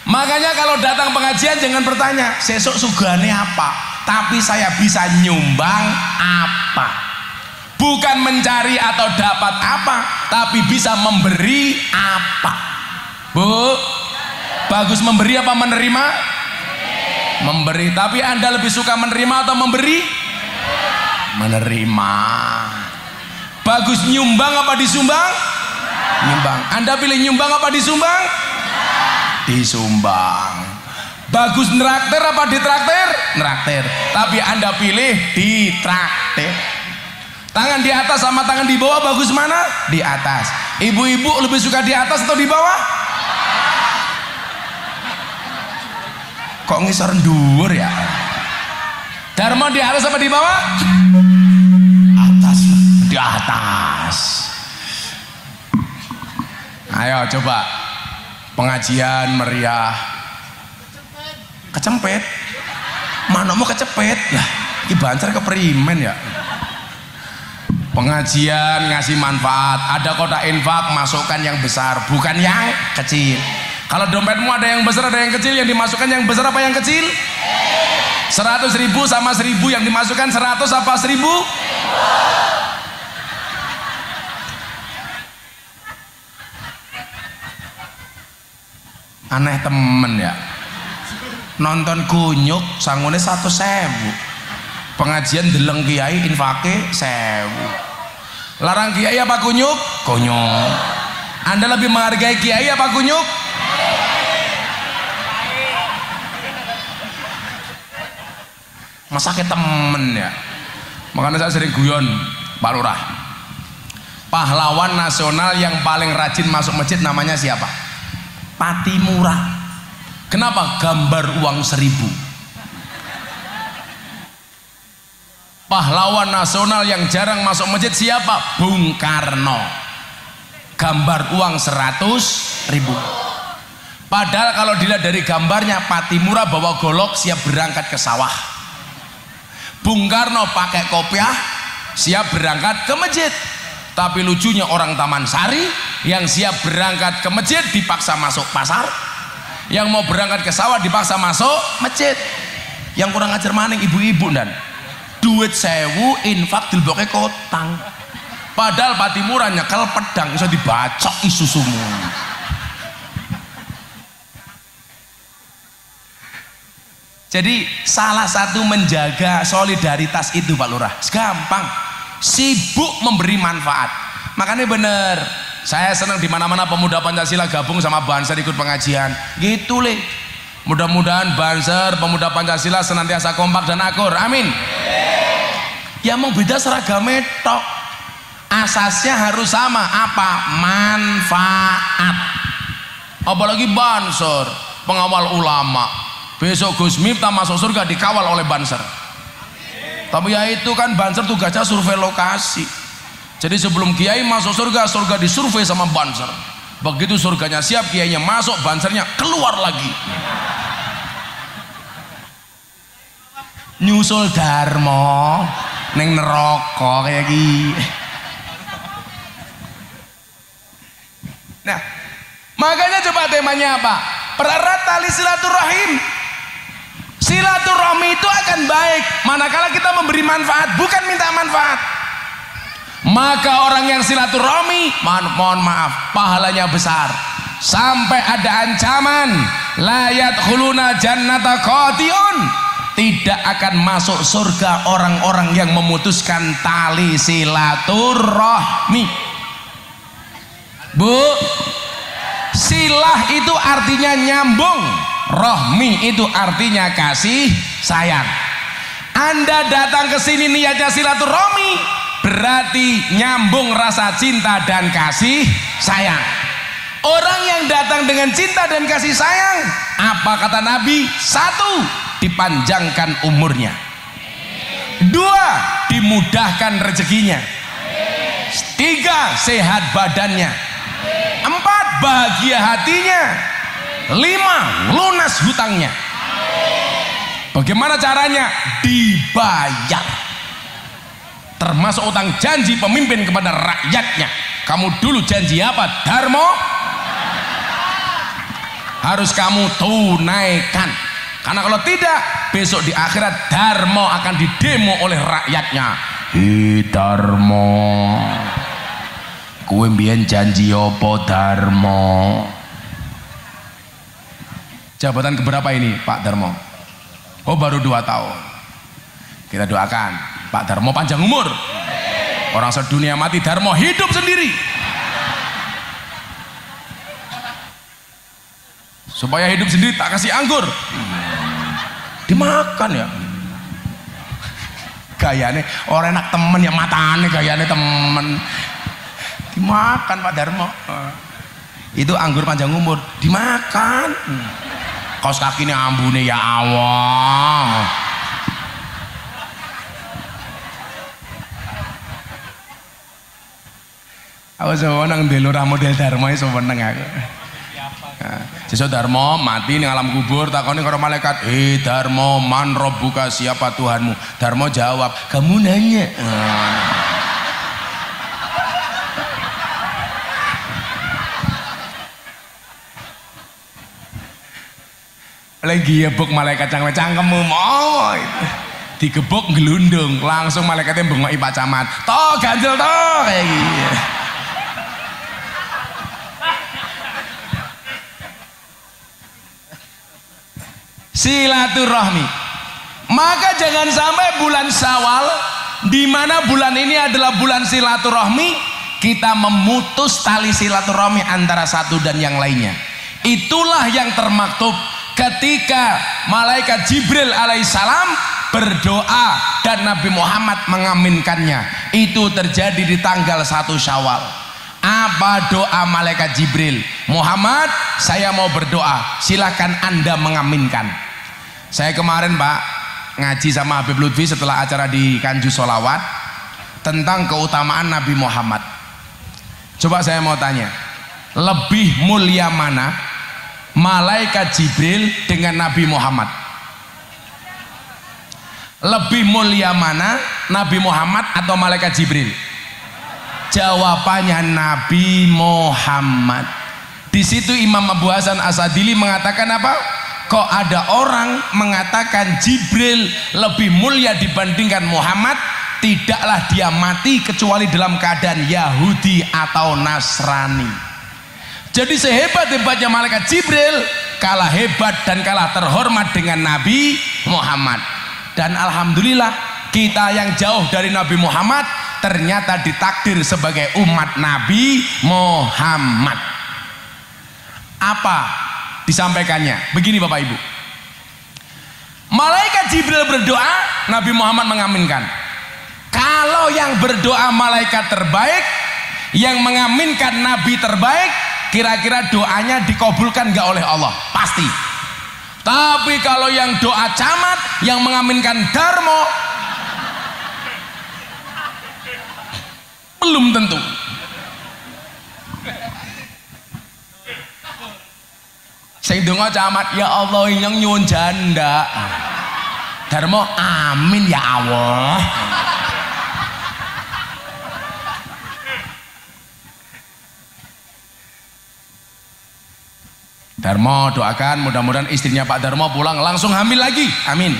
Makanya kalau datang pengajian jangan bertanya sesuk sugane apa, tapi saya bisa nyumbang apa. Bukan mencari atau dapat apa, tapi bisa memberi apa. Bu, bagus memberi apa menerima? Memberi. Tapi Anda lebih suka menerima atau memberi? Menerima. Bagus nyumbang apa disumbang? Nyumbang. Anda pilih nyumbang apa disumbang? Disumbang. Bagus neraktir apa ditraktir? Neraktir. Tapi Anda pilih ditraktir. Tangan di atas sama tangan di bawah bagus mana? Di atas. Ibu-ibu lebih suka di atas atau di bawah? Kok ngisor dhuwur ya? Darmo di atas apa di bawah? Atas. Di atas. Ayo coba pengajian meriah. Kecempet. Mana mau kecepet? Lah, iki bancar keprimen ya. Pengajian ngasih manfaat, ada kotak infak, masukkan yang besar, bukan yang kecil. Kalau dompetmu ada yang besar, ada yang kecil, yang dimasukkan yang besar apa yang kecil? 100.000 sama 1.000, yang dimasukkan 100 apa 1.000? Aneh temen ya. Nonton kunyuk sangune 100.000. Pengajian deleng kiai infake 1.000. Larang kiai apa kunyuk? Kunyuk. Anda lebih menghargai kiai apa kunyuk? Masa ke temen ya. Makanya saya sering guyon Pak Lurah, pahlawan nasional yang paling rajin masuk masjid namanya siapa? Patimura. Kenapa? Gambar uang 1.000. Pahlawan nasional yang jarang masuk masjid siapa? Bung Karno. Gambar uang 100.000. Padahal kalau dilihat dari gambarnya, Patimura bawa golok siap berangkat ke sawah. Bung Karno pakai kopiah siap berangkat ke masjid. Tapi lucunya orang Taman Sari yang siap berangkat ke masjid dipaksa masuk pasar, yang mau berangkat ke sawah dipaksa masuk masjid. Yang kurang ajar maning ibu-ibu dan duit 1.000 infak dilboke kotang. Padahal Patimura nyekel pedang bisa dibacok isusumu. Jadi salah satu menjaga solidaritas itu Pak Lurah gampang, sibuk memberi manfaat. Makanya bener, saya senang di mana-mana pemuda Pancasila gabung sama Banser ikut pengajian gitu leh. Mudah-mudahan Banser pemuda Pancasila senantiasa kompak dan akur, amin. Ya mau beda seragamnya tok, asasnya harus sama, apa? Manfaat. Apalagi Banser pengawal ulama, besok Gus Miftah masuk surga dikawal oleh Banser. Tapi ya itu kan Banser tugasnya survei lokasi. Jadi sebelum kiai masuk surga, surga disurvei sama Banser. Begitu surganya siap, kiainya masuk, Bansernya keluar lagi. Nyusul Darmo neng neraka kayak gini. Nah, makanya coba temanya apa? Pererat tali silaturahim. Silaturahmi itu akan baik manakala kita memberi manfaat, bukan minta manfaat. Maka orang yang silaturahmi, mohon maaf, pahalanya besar. Sampai ada ancaman, la yadkhuluna jannata qati'un, tidak akan masuk surga orang-orang yang memutuskan tali silaturahmi. Bu, silah itu artinya nyambung, rohmi itu artinya kasih sayang. Anda datang ke sini niatnya silaturahmi, berarti nyambung rasa cinta dan kasih sayang. Orang yang datang dengan cinta dan kasih sayang, apa kata Nabi? 1, dipanjangkan umurnya. 2, dimudahkan rezekinya. 3 sehat badannya, 4 bahagia hatinya, 5 lunas hutangnya. Bagaimana caranya? Dibayar, termasuk utang janji pemimpin kepada rakyatnya. Kamu dulu janji apa? Darmo harus kamu tunaikan, karena kalau tidak besok di akhirat Darmo akan didemo oleh rakyatnya. Darmo, kowe mbiyen janji apa Darmo? Jabatan keberapa ini Pak Darmo? Oh baru 2 tahun. Kita doakan Pak Darmo panjang umur, orang sedunia mati Darmo hidup sendiri, supaya hidup sendiri tak kasih anggur dimakan ya. Gayane orang enak temen ya, matane gayane temen dimakan Pak Darmo. Itu anggur panjang umur dimakan. Kaos kakine ambune ya Allah. Aku seneng ndelok model Darmo iso seneng aku. Sesuk Darmo mati ning alam kubur, takoni karo malaikat, Darmo, man rabbuka, siapa Tuhanmu? Darmo jawab, kamu nanya. Lagi gebuk malaikat cangkemmu mau digebuk gelundung, langsung malaikatnya bengoki Pak Camat, toh ganjel toh kayak gitu. Silaturahmi. Maka jangan sampai bulan Syawal, di mana bulan ini adalah bulan silaturahmi, kita memutus tali silaturahmi antara satu dan yang lainnya. Itulah yang termaktub ketika malaikat Jibril alaihissalam berdoa dan Nabi Muhammad mengaminkannya. Itu terjadi di tanggal 1 Syawal. Apa doa malaikat Jibril? Muhammad, saya mau berdoa, silahkan Anda mengaminkan. Saya kemarin Pak ngaji sama Habib Lutfi setelah acara di Kanju Sholawat tentang keutamaan Nabi Muhammad. Coba saya mau tanya, lebih mulia mana malaikat Jibril dengan Nabi Muhammad? Lebih mulia mana Nabi Muhammad atau malaikat Jibril? Jawabannya Nabi Muhammad. Di situ Imam Abu Hasan Asadili mengatakan apa? Kok ada orang mengatakan Jibril lebih mulia dibandingkan Muhammad? Tidaklah dia mati kecuali dalam keadaan Yahudi atau Nasrani. Jadi sehebat-hebatnya malaikat Jibril kalah hebat dan kalah terhormat dengan Nabi Muhammad. Dan alhamdulillah kita yang jauh dari Nabi Muhammad ternyata ditakdir sebagai umat Nabi Muhammad. Apa disampaikannya? Begini Bapak Ibu, malaikat Jibril berdoa, Nabi Muhammad mengaminkan. Kalau yang berdoa malaikat terbaik, yang mengaminkan Nabi terbaik, kira-kira doanya dikabulkan gak oleh Allah? Pasti. Tapi kalau yang doa camat, yang mengaminkan Darmo, belum tentu. Sing donga camat, ya Allah yang nyuwun janda. Darmo, amin ya Allah. Darmo doakan mudah-mudahan istrinya Pak Darmo pulang langsung hamil lagi, amin.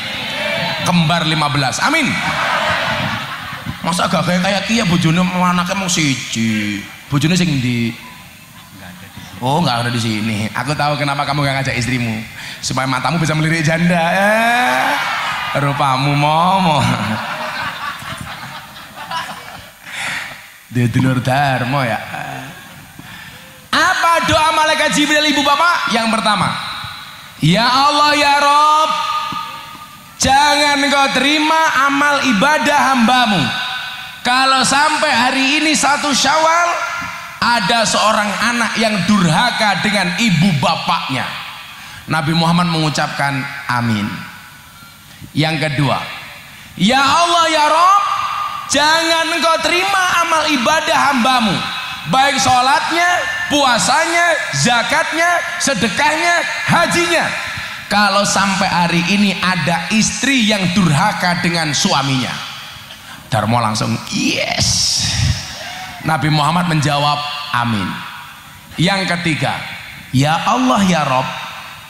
Kembar 15, amin. Masa gak kayak kia bojone anaknya mau siji, bojone sing ndi? Oh nggak ada di sini. Aku tahu kenapa kamu gak ngajak istrimu, supaya matamu bisa melirik janda. Rupamu momo. Dia dulur Darmo ya. Apa doa malaikat Jibril ibu bapak? Yang pertama, ya Allah ya Rob, jangan kau terima amal ibadah hambamu kalau sampai hari ini 1 Syawal ada seorang anak yang durhaka dengan ibu bapaknya. Nabi Muhammad mengucapkan amin. Yang kedua, ya Allah ya Rob, jangan engkau terima amal ibadah hambamu, baik sholatnya, puasanya, zakatnya, sedekahnya, hajinya, kalau sampai hari ini ada istri yang durhaka dengan suaminya. Darmo langsung yes. Nabi Muhammad menjawab amin. Yang ketiga, ya Allah ya Rob,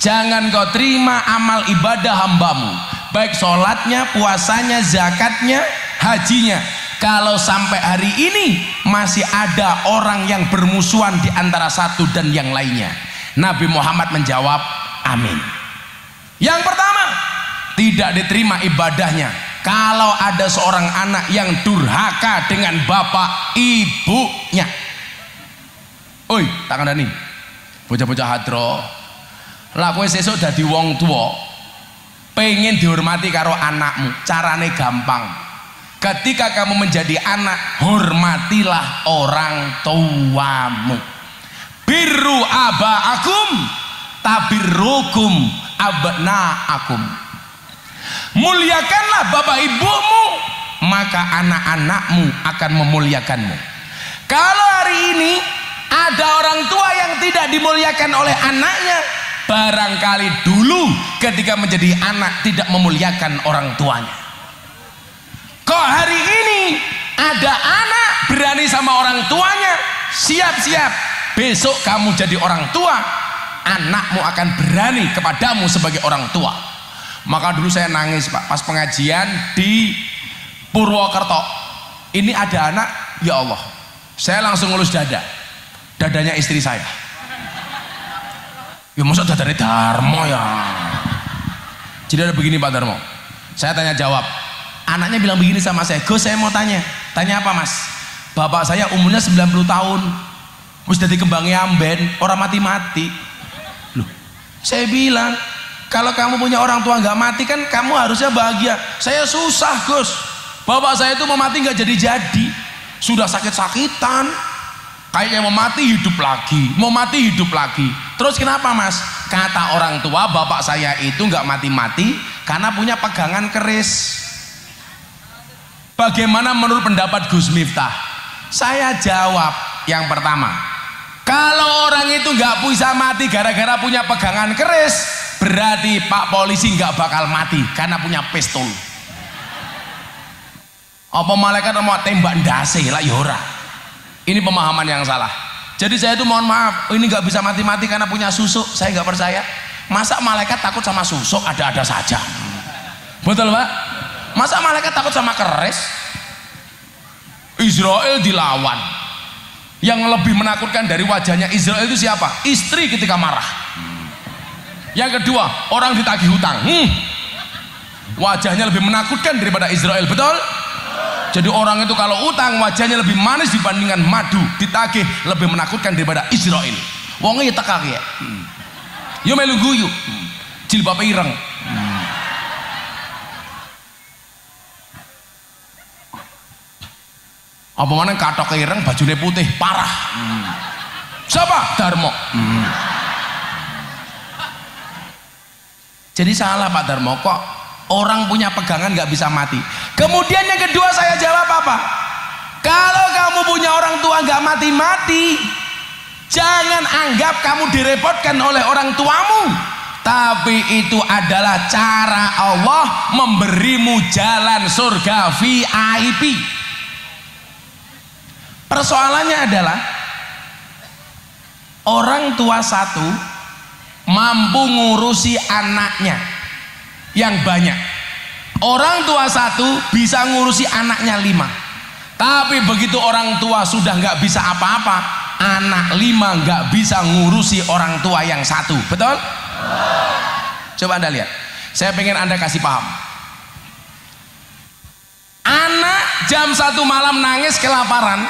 jangan kau terima amal ibadah hambamu, baik sholatnya, puasanya, zakatnya, hajinya, kalau sampai hari ini masih ada orang yang bermusuhan di antara satu dan yang lainnya. Nabi Muhammad menjawab amin. Yang pertama, tidak diterima ibadahnya kalau ada seorang anak yang durhaka dengan bapak ibunya. Oi, tak kandani bocah-bocah hadro, lah kowe sesuk dadi wong tua pengen dihormati karo anakmu, carane gampang. Ketika kamu menjadi anak, hormatilah orang tuamu. Birru abaakum tabirrukum abnaakum. Muliakanlah bapak ibumu, maka anak-anakmu akan memuliakanmu. Kalau hari ini ada orang tua yang tidak dimuliakan oleh anaknya, barangkali dulu ketika menjadi anak tidak memuliakan orang tuanya. Kok hari ini ada anak berani sama orang tuanya, siap-siap besok kamu jadi orang tua, anakmu akan berani kepadamu sebagai orang tua. Maka dulu saya nangis Pak pas pengajian di Purwokerto. Ini ada anak, ya Allah, saya langsung ngelus dadanya istri saya. Ya masa dadanya Darmo ya. Jadi ada begini Pak Darmo, saya tanya jawab, anaknya bilang begini sama saya, Gus saya mau tanya apa mas? Bapak saya umurnya 90 tahun, terus jadi kembangnya amben, orang mati-mati. Loh, saya bilang kalau kamu punya orang tua nggak mati kan kamu harusnya bahagia. Saya susah Gus, bapak saya itu mau mati nggak jadi-jadi, sudah sakit-sakitan, kayaknya mau mati hidup lagi, mau mati hidup lagi. Terus kenapa mas? Kata orang tua bapak saya itu nggak mati-mati karena punya pegangan keris. Bagaimana menurut pendapat Gus Miftah? Saya jawab yang pertama, kalau orang itu nggak bisa mati gara-gara punya pegangan keris, berarti Pak Polisi nggak bakal mati karena punya pistol. Apa malaikat mau tembak ndase lah yora. Ini pemahaman yang salah. Jadi saya itu mohon maaf, ini nggak bisa mati-mati karena punya susuk, saya nggak percaya. Masa malaikat takut sama susuk? Ada-ada saja. Betul Pak? Masa malaikat takut sama keris? Israel dilawan. Yang lebih menakutkan dari wajahnya Israel itu siapa? Istri ketika marah. Yang kedua, orang ditagih hutang. Wajahnya lebih menakutkan daripada Israel, betul? Jadi orang itu kalau utang wajahnya lebih manis dibandingkan madu, ditagih lebih menakutkan daripada Israel. Wongnya tekak ya. Yo melu guyu. Jilbab ireng. Apa mana katok ireng bajunya putih parah. Siapa? Darmo. Jadi salah Pak Darmo, kok orang punya pegangan nggak bisa mati. Kemudian yang kedua saya jawab apa? Kalau kamu punya orang tua nggak mati-mati, jangan anggap kamu direpotkan oleh orang tuamu, tapi itu adalah cara Allah memberimu jalan surga VIP. Persoalannya adalah orang tua satu mampu ngurusi anaknya yang banyak. Orang tua satu bisa ngurusi anaknya 5. Tapi begitu orang tua sudah nggak bisa apa-apa, anak 5 nggak bisa ngurusi orang tua yang 1. Betul? Coba Anda lihat. Saya pengen Anda kasih paham. Anak jam 1 malam nangis kelaparan,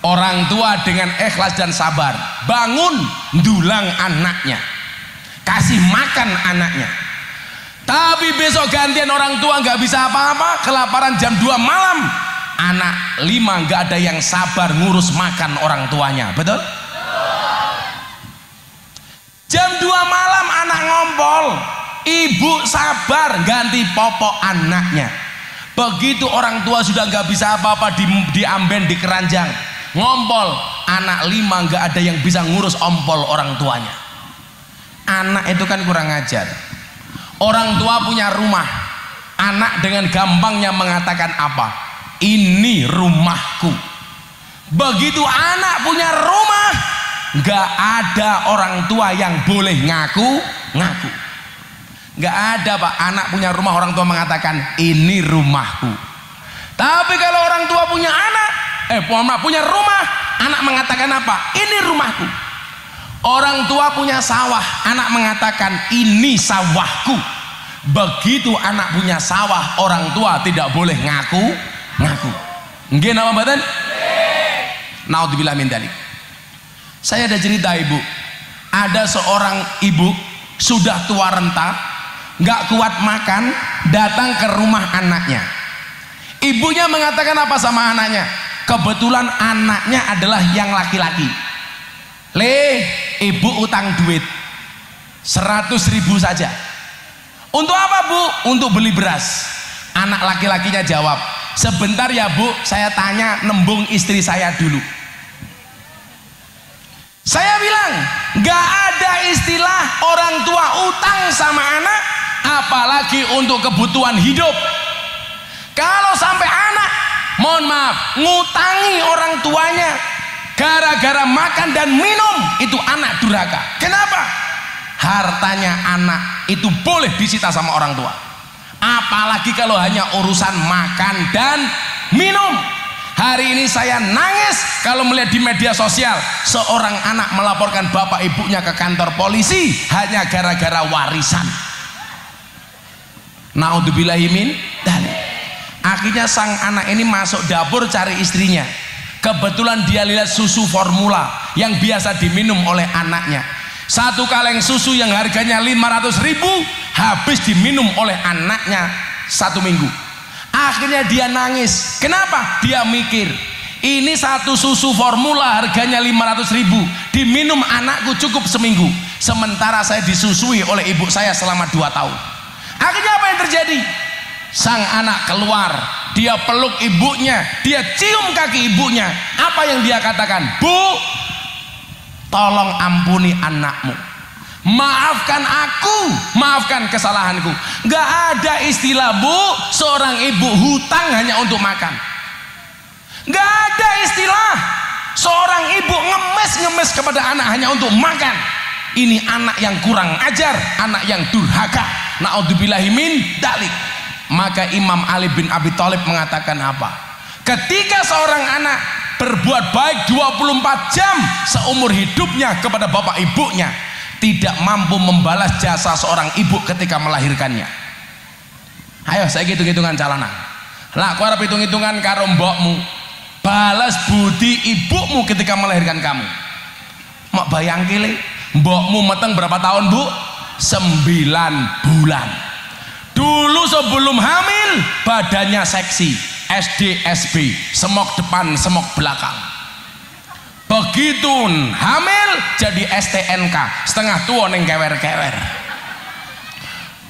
orang tua dengan ikhlas dan sabar bangun ndulang anaknya, kasih makan anaknya. Tapi besok gantian orang tua nggak bisa apa-apa, kelaparan jam 2 malam, anak 5 nggak ada yang sabar ngurus makan orang tuanya. Betul? Jam 2 malam anak ngompol, ibu sabar ganti popok anaknya. Begitu orang tua sudah nggak bisa apa-apa, diamben di keranjang, ngompol. Anak 5 nggak ada yang bisa ngurus ompol orang tuanya. Anak itu kan kurang ajar. Orang tua punya rumah, anak dengan gampangnya mengatakan apa? Ini rumahku. Begitu anak punya rumah, nggak ada orang tua yang boleh ngaku. Nggak ada Pak, anak punya rumah orang tua mengatakan ini rumahku. Tapi kalau orang tua punya anak, punya rumah, anak mengatakan apa? Ini rumahku. Orang tua punya sawah, anak mengatakan ini sawahku. Begitu anak punya sawah, orang tua tidak boleh ngaku. Nggih napa mboten? Naudzubillah min dzalik. Saya ada cerita Ibu. Ada seorang ibu sudah tua renta, nggak kuat makan, datang ke rumah anaknya. Ibunya mengatakan apa sama anaknya? Kebetulan anaknya adalah yang laki-laki. Ibu utang duit 100.000 saja. Untuk apa Bu? Untuk beli beras. Anak laki-lakinya jawab, sebentar ya Bu, saya tanya nembung istri saya dulu. Saya bilang, nggak ada istilah orang tua utang sama anak, apalagi untuk kebutuhan hidup. Kalau sampai anak, mohon maaf, ngutangi orang tuanya gara-gara makan dan minum, itu anak durhaka. Kenapa? Hartanya anak itu boleh disita sama orang tua, apalagi kalau hanya urusan makan dan minum. Hari ini saya nangis kalau melihat di media sosial seorang anak melaporkan bapak ibunya ke kantor polisi hanya gara-gara warisan. Naudzubillahi min dzalik. Akhirnya sang anak ini masuk dapur cari istrinya. Kebetulan dia lihat susu formula yang biasa diminum oleh anaknya. Satu kaleng susu yang harganya 500.000 habis diminum oleh anaknya 1 minggu. Akhirnya dia nangis. Kenapa? Dia mikir, ini satu susu formula harganya 500.000 diminum anakku cukup seminggu, sementara saya disusui oleh ibu saya selama 2 tahun. Akhirnya apa yang terjadi? Sang anak keluar, dia peluk ibunya, dia cium kaki ibunya. Apa yang dia katakan? Bu, tolong ampuni anakmu, maafkan aku, maafkan kesalahanku. Gak ada istilah Bu, seorang ibu hutang hanya untuk makan. Gak ada istilah seorang ibu ngemes kepada anak hanya untuk makan. Ini anak yang kurang ajar, anak yang durhaka. Naudzubillahi min dzalik. Maka Imam Ali bin Abi Thalib mengatakan apa? Ketika seorang anak berbuat baik 24 jam seumur hidupnya kepada bapak ibunya, tidak mampu membalas jasa seorang ibu ketika melahirkannya. Ayo saya hitung-hitungan calana. Lah aku harap hitung-hitungan karo mbokmu, balas budi ibumu ketika melahirkan kamu. Mak bayang kile, mbokmu meteng berapa tahun Bu? 9 bulan. Dulu sebelum hamil badannya seksi, SD SB, semok depan semok belakang. Begitu hamil jadi STNK, setengah tua neng kewer-kewer.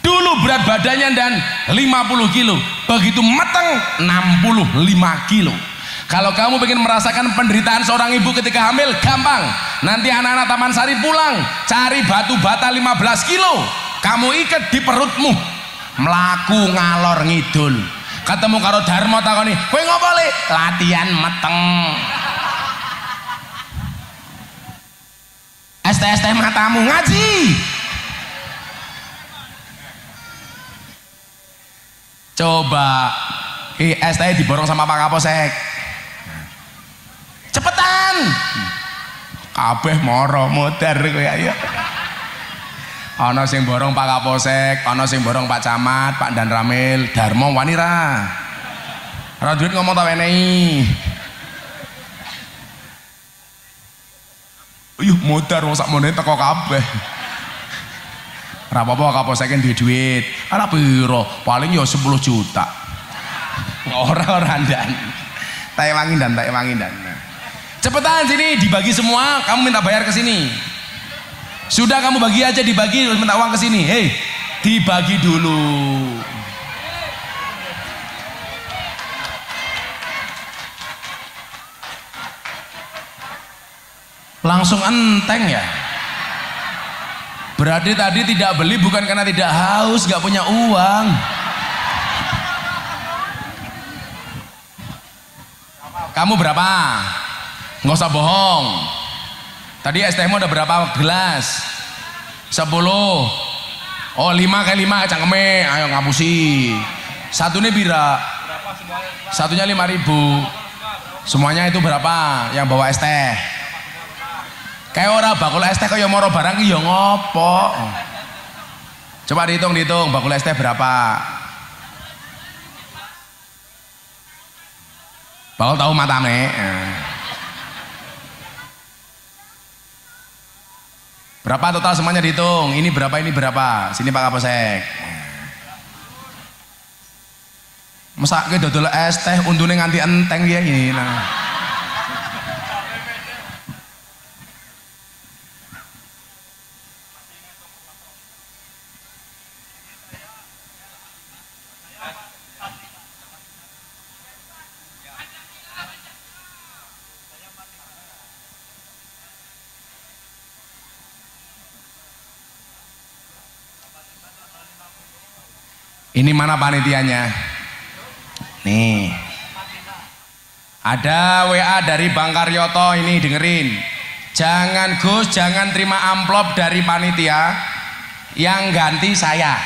Dulu berat badannya dan 50 kilo, begitu mateng 65 kilo. Kalau kamu ingin merasakan penderitaan seorang ibu ketika hamil, gampang. Nanti anak-anak Taman Sari pulang, cari batu bata 15 kilo, kamu ikat di perutmu, melaku ngalor ngidul. Ketemu karo Darmo takoni, kowe ngopo Le? Latihan meteng. ST matamu ngaji. Coba ST diborong sama Pak Kapolsek. Cepetan. Kabeh moro modar kowe ayo. Ana sing borong Pak Kapolsek, ana sing borong Pak Camat, Pak Dan Ramil, Darmo wani ra. Ora duit ngomong ta wenehi. Modar wong sakmene teko kabeh. Ora apa-apa Kapolsek duwe duit. Ana piro? Paling ya 10 juta. Ora ndan. Tak wangi dan. Cepetan sini dibagi semua, kamu minta bayar ke sini. Sudah kamu bagi aja, dibagi terus minta uang ke sini. Hei, dibagi dulu. Langsung enteng ya. Berarti tadi tidak beli bukan karena tidak haus, gak punya uang. Kamu berapa? Nggak usah bohong. Tadi es tehmu ada berapa gelas? 10. Oh 5 kali 5 cangkeme. Ayo ngapusi. Satunya bira. Satunya 5.000. Semuanya itu berapa? Yang bawa es teh? Kayak ora bakul es teh kayak moro barang ki ya ngopo? Coba dihitung bakul es teh berapa? Bakul tahu matane. Berapa total semuanya dihitung? Ini berapa, ini berapa? Sini Pak Kapolsek. Masa ke dodol es teh untune nganti enteng ya ini. Nah. Ini mana panitianya? Nih. Ada WA dari Bang Karyoto ini, dengerin. Jangan Gus, jangan terima amplop dari panitia, yang ganti saya.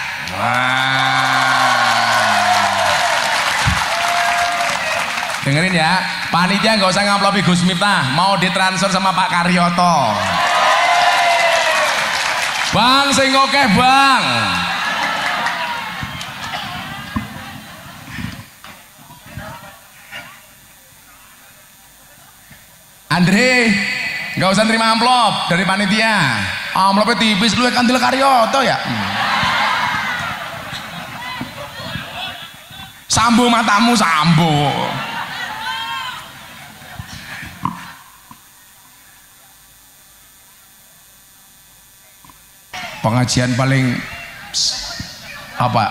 Dengerin ya, panitia nggak usah ngamplopi Gus Miftah, mau ditransfer sama Pak Karyoto. Bang, sing oke Bang. Andre, nggak usah terima amplop dari panitia. Amplopnya tipis, lu kantil Karyoto ya. Sambo matamu, sambo. Pengajian paling apa?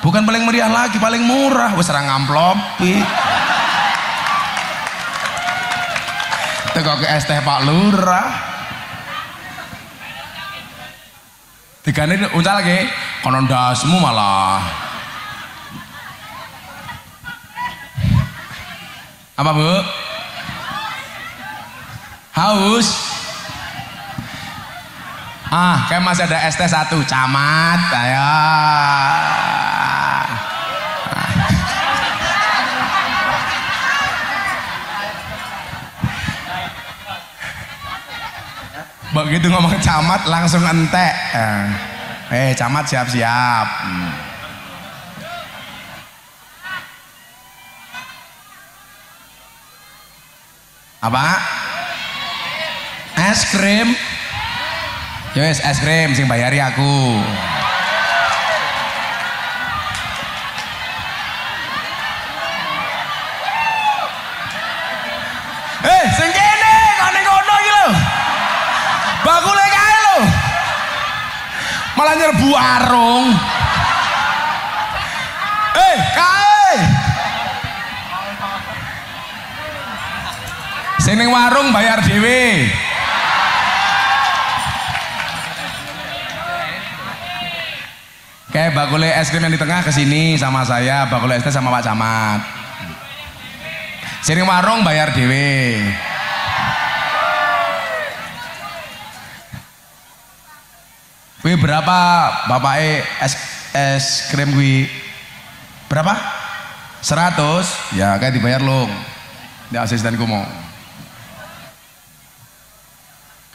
Bukan paling meriah lagi, paling murah. Wes serang amplopi. Teko ke es teh Pak Lurah. Digane uncal lagi, kono ndasmu malah. Apa Bu? Haus? Kayak masih ada es teh 1, camat, ayo. Begitu ngomong camat langsung entek. Camat siap-siap. Apa? Es krim. Yes, es krim sing bayari aku. Sing kene kok ning kono iki lho. Bakule kae lho. Malah nyerbu warung. Kae. Sing ning warung bayar dhewe. Kayak bakule es krim yang di tengah kesini sama saya, bakule es teh sama Pak Camat. Sini warung bayar dewe. Wih berapa bapak es krim gue? Berapa? 100? Ya kayak dibayar long. Di asistenku mau.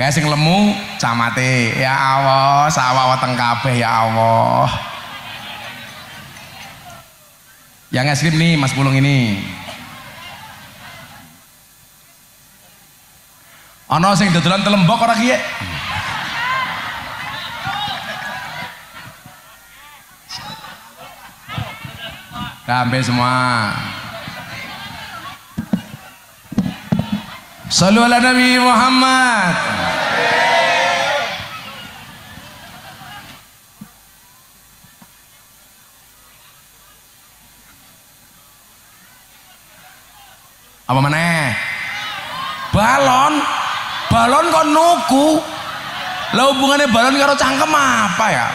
Kayak sing lemu camate. Ya Allah, sawah weteng kabeh ya Allah. Yang es krim nih Mas Pulung ini. Ana sing dodolan telembok ora kiye? Sampai semua. Shallu ala Nabi Muhammad. Apa maneh? Balon balon kok nuku. Lah hubungannya balon karo cangkem apa ya?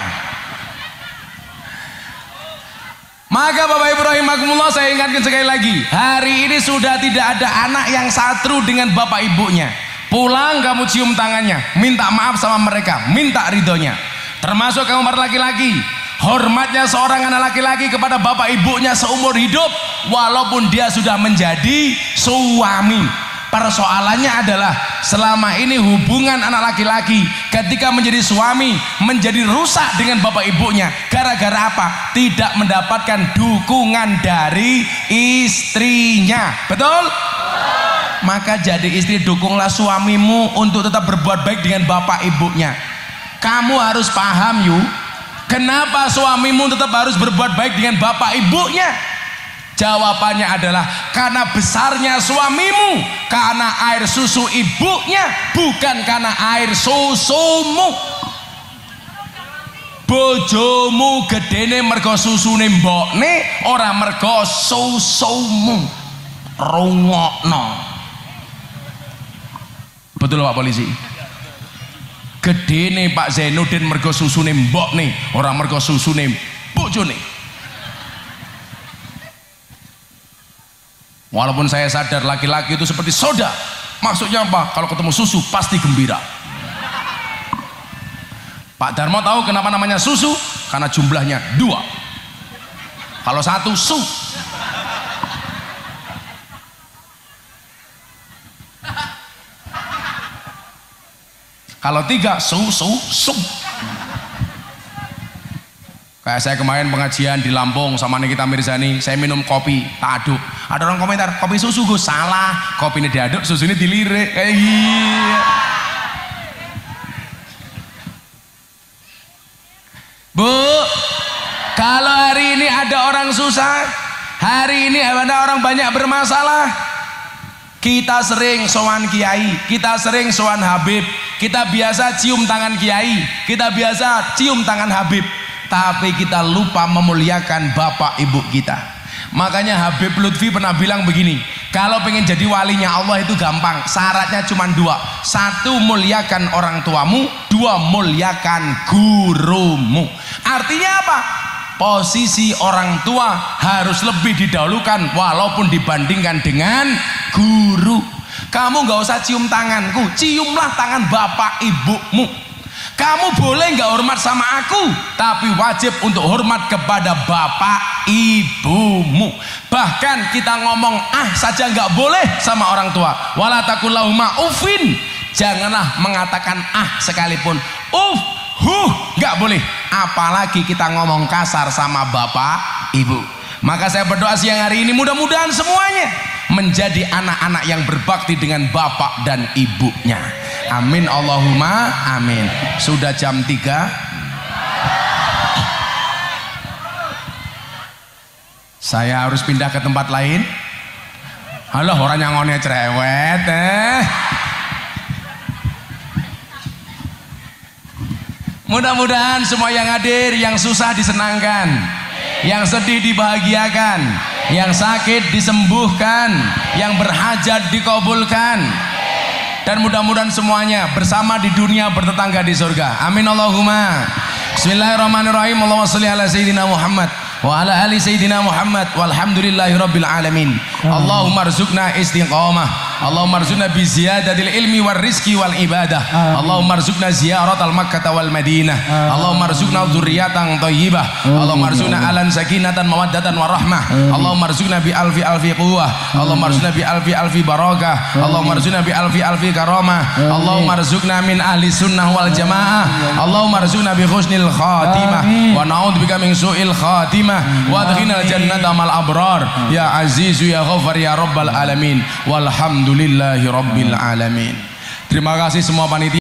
Maka Bapak Ibu rahimakumullah, saya ingatkan sekali lagi, hari ini sudah tidak ada anak yang satru dengan bapak ibunya. Pulang kamu cium tangannya, minta maaf sama mereka, minta ridhonya. Termasuk kamu para laki-laki, hormatnya seorang anak laki-laki kepada bapak ibunya seumur hidup, walaupun dia sudah menjadi suami. Persoalannya adalah selama ini hubungan anak laki-laki ketika menjadi suami menjadi rusak dengan bapak ibunya. Gara-gara apa? Tidak mendapatkan dukungan dari istrinya. Betul? Maka jadi istri, dukunglah suamimu untuk tetap berbuat baik dengan bapak ibunya. Kamu harus paham yuk, kenapa suamimu tetap harus berbuat baik dengan bapak ibunya? Jawabannya adalah karena besarnya suamimu, karena air susu ibunya, bukan karena air susumu. Bojomu gedene mergo susune mbokne, ora mergo susumu. Rungokno. Betul Pak Polisi? Gedene Pak Zainuddin mergo susune mbokne, ora mergo susune bojone. Walaupun saya sadar laki-laki itu seperti soda, maksudnya apa? Kalau ketemu susu pasti gembira. Pak Darmo tahu kenapa namanya susu? Karena jumlahnya 2. Kalau 1 su. Kalau 3 su. Kayak saya kemarin pengajian di Lampung sama Nikita Mirzani, saya minum kopi, tak aduk. Ada orang komentar, kopi susu Gus, salah. Kopi ini diaduk, susu ini dilirik. Kayak gitu. Bu, kalau hari ini ada orang susah, hari ini ada orang banyak bermasalah, kita sering sowan kiai, kita sering sowan habib, kita biasa cium tangan kiai, kita biasa cium tangan habib, tapi kita lupa memuliakan bapak ibu kita. Makanya Habib Lutfi pernah bilang begini, kalau pengen jadi walinya Allah itu gampang, syaratnya cuma 2. 1, muliakan orang tuamu, 2, muliakan gurumu. Artinya apa? Posisi orang tua harus lebih didahulukan walaupun dibandingkan dengan guru. Kamu nggak usah cium tanganku, ciumlah tangan bapak ibumu. Kamu boleh nggak hormat sama aku, tapi wajib untuk hormat kepada bapak ibumu. Bahkan kita ngomong saja nggak boleh sama orang tua. Wala taqul lahuma uffin, janganlah mengatakan sekalipun. Nggak boleh. Apalagi kita ngomong kasar sama bapak ibu. Maka saya berdoa siang hari ini mudah-mudahan semuanya menjadi anak-anak yang berbakti dengan bapak dan ibunya. Amin Allahumma amin. Sudah jam 3. Saya harus pindah ke tempat lain. Halo, orang yang ngone cerewet Mudah-mudahan semua yang hadir, yang susah disenangkan, yang sedih dibahagiakan, yang sakit disembuhkan, yang berhajat dikabulkan, dan mudah-mudahan semuanya bersama di dunia, bertetangga di surga. Amin Allahumma. Bismillahirrahmanirrahim. Allahumma sholli ala sayyidina Muhammad wa ala ali sayyidina Muhammad walhamdulillahi rabbil alamin. Allahumma rzuqna istiqamah, Allahumma rzuqna bi ziyadatil ilmi war rizqi wal ibadah. Allahumma rzuqna ziyaratal Makkah wal Madinah. Allahumma rzuqna dzurriyyatan thayyibah. Allahumma rzuqna alan sakinatan mawaddatan warahmah. Allahumma rzuqna bi alfi alfi quwwah. Allahumma rzuqna bi alfi alfi barakah. Allahumma rzuqna bi alfi alfi karamah. Allahumma rzuqna min ahli sunnah wal jamaah. Allahumma rzuqna bi husnil khatimah wa na'udzubika min su'il khatimah wa adkhilnal jannata mal abrar ya aziz ya ghafar ya rabbal alamin. Walhamdulillahi rabbil alamin. Terima kasih semua panitia.